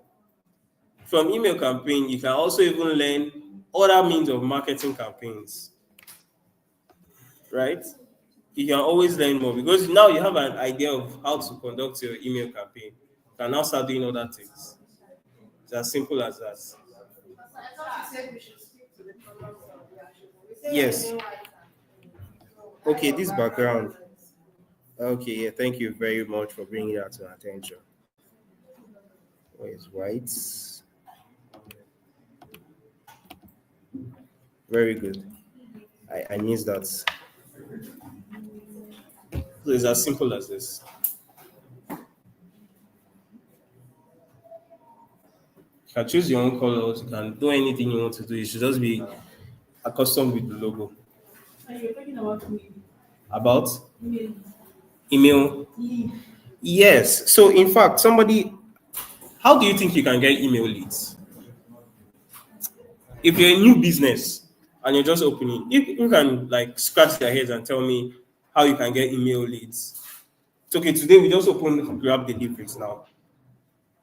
A: From email campaign, you can also even learn other means of marketing campaigns. Right? You can always learn more because now you have an idea of how to conduct your email campaign. You can now start doing other things. It's as simple as that.
E: I thought you said we should speak to the problems of the actual. We say
A: Yes.
E: we know why
A: Okay, this background. Okay, yeah, thank you very much for bringing that to our attention. Where is white? Very good. I missed that. So it's as simple as this. You can choose your own colors, you can do anything you want to do. You should just be accustomed with the logo.
B: And you're talking about me.
A: About
B: Email.
A: email.
B: Lead.
A: Yes. So in fact, how do you think you can get email leads? If you're a new business and you're just opening, you can like scratch their heads and tell me how you can get email leads. It's okay, today we just opened Grab Deliveries now.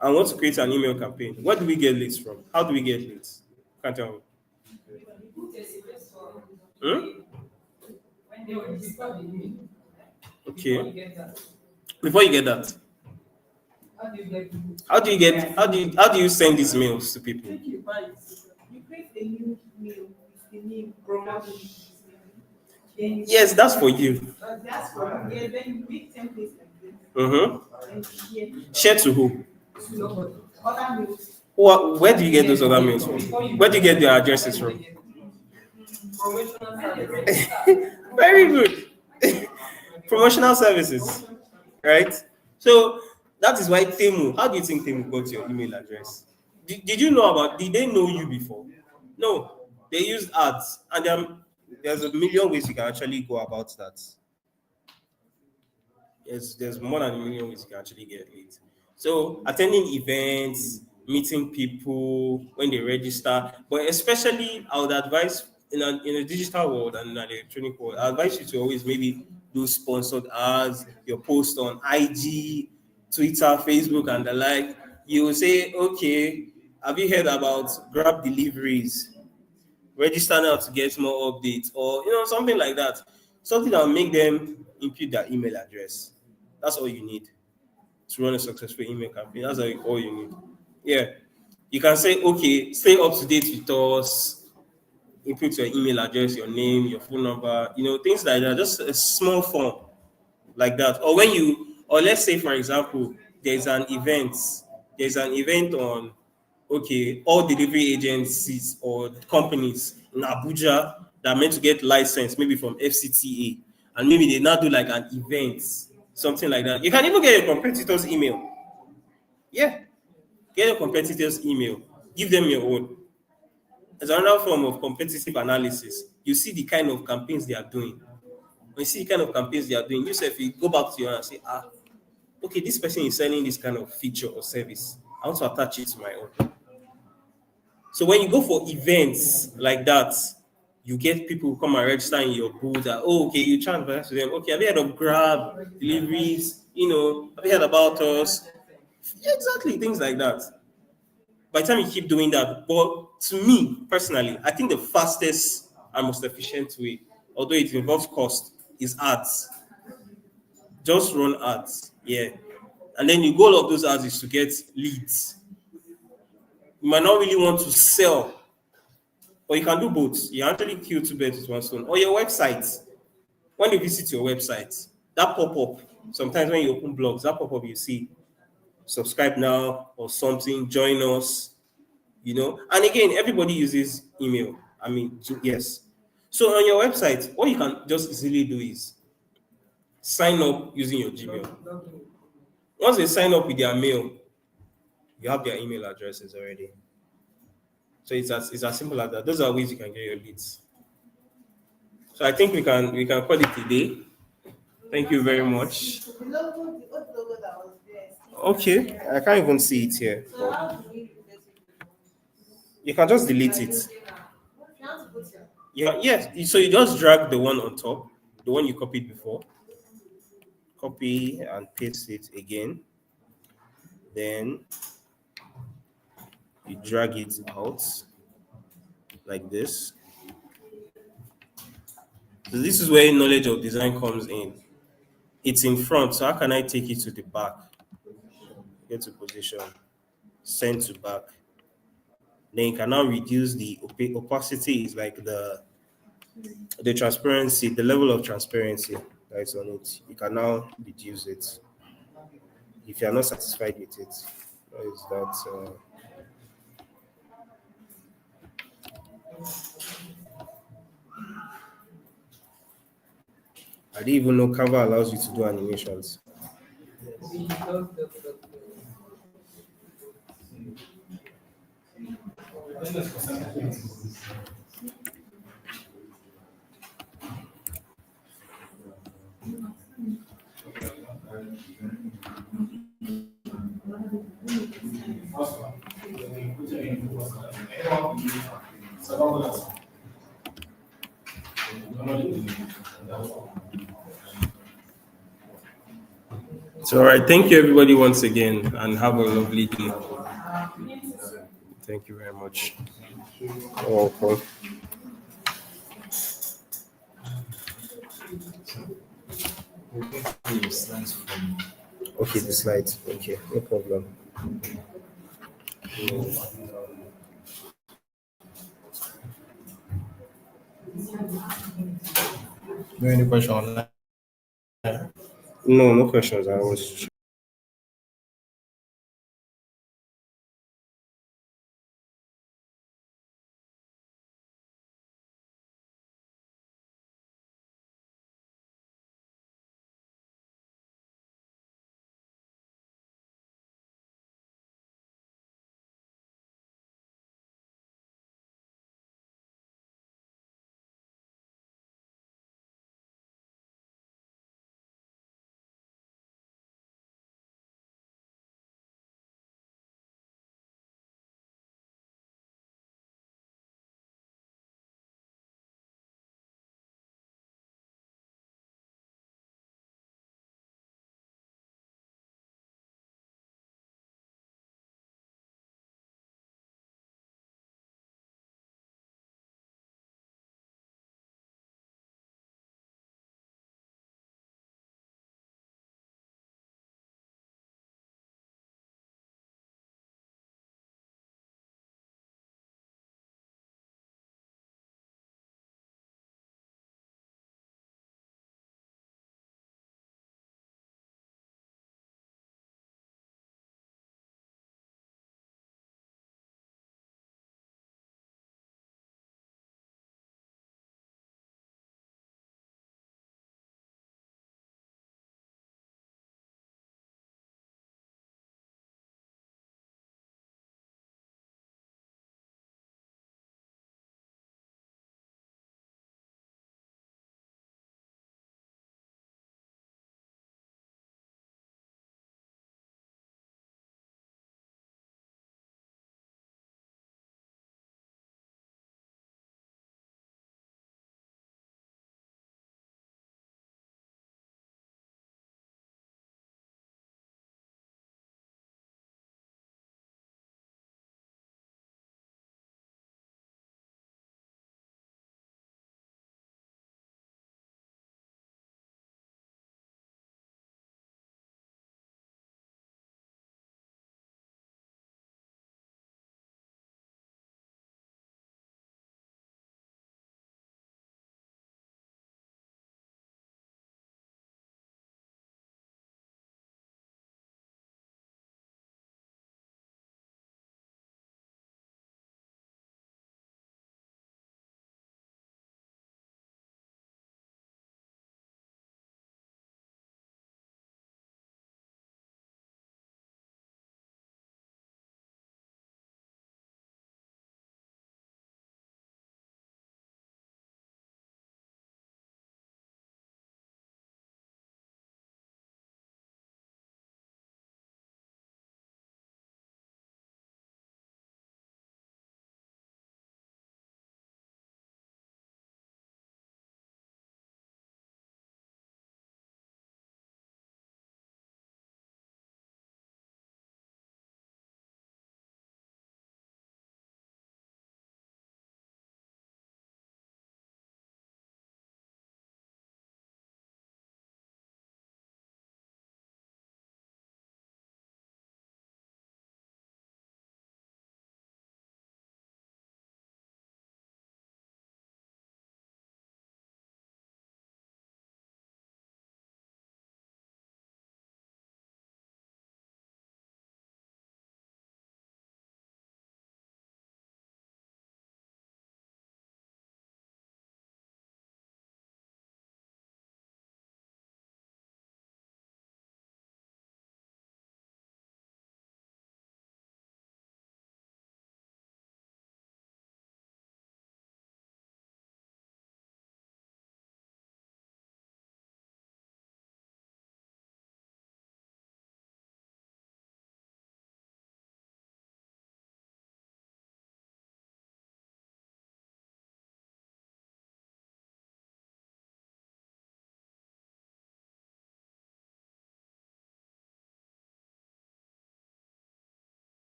A: I want to create an email campaign. Where do we get leads from? How do we get leads? Can't tell me. Okay. Before you get that, how do you send these mails to people?
B: Take you buy it. You create a new mail with the name Grab. Then you
A: Yes, that's for you.
B: That's for you. Yeah, then you make templates like this. And
A: Share to who?
B: to other mails.
A: Where do you get those other mails from? Where do you get their addresses from? Very good. Promotional services, right? So that is why Temu. How do you think Temu got your email address? Did you know about? Did they know you before? No, they used ads, and there's a million ways you can actually go about that. Yes, there's more than a million ways you can actually get leads. So attending events, meeting people when they register, but especially I would advise in a digital world and in an electronic world, I advise you to always maybe do sponsored ads, your post on IG, Twitter, Facebook, and the like. You will say, okay, have you heard about Grab deliveries? Register now to get more updates, or something like that. Something that will make them input their email address. That's all you need to run a successful email campaign. That's all you need. Yeah. You can say, okay, stay up to date with us, input your email address, your name, your phone number, things like that. Just a small form like that. Or let's say, for example, there's an event on, okay, all delivery agencies or companies in Abuja that are meant to get license, maybe from FCTA, and maybe they now do like an event, something like that. You can even get your competitor's email. Yeah. Get your competitor's email. Give them your own. As another form of competitive analysis, you see the kind of campaigns they are doing. When you see the kind of campaigns they are doing, if you go back to your and say, okay, this person is selling this kind of feature or service. I want to attach it to my own. So when you go for events like that, you get people who come and register in your booth. Okay, you try and advertise to them. Okay, have you heard of Grab deliveries? Have you heard about us? Exactly, things like that. By the time you keep doing that, but to me personally, I think the fastest and most efficient way, although it involves cost, is ads. Just run ads, yeah. And then the goal of those ads is to get leads. You might not really want to sell, but you can do both. You actually kill two birds with one stone. Or your website. When you visit your website, that pop-up, sometimes when you open blogs, that pop-up you see, subscribe now or something, join us, And again, everybody uses email. Yes. So on your website, what you can just easily do is sign up using your Gmail. Once they sign up with their mail, you have their email addresses already. So it's as simple as that. Those are ways you can get your leads. So I think we can call it a day. Thank you very much.
B: The logo, the old logo that was there.
A: Okay, I can't even see it here.
B: So how do we replace it?
A: You can just delete it.
B: You have to put your
A: Yeah, yes. So you just drag the one on top, the one you copied before. Copy and paste it again. Then you drag it out like this. So this is where knowledge of design comes in. It's in front, so how can I take it to the back? Get to position, send to back. Then you can now reduce the opacity, is like the transparency, the level of transparency that is on it. You can now reduce it if you are not satisfied with it. What is that? I didn't even know Canva allows you to do animations. So, all right. Thank you, everybody, once again, and have a lovely day. Thank you very much. You're welcome. Okay, the slides. Okay, no problem.
D: No any question online?
A: No questions. I was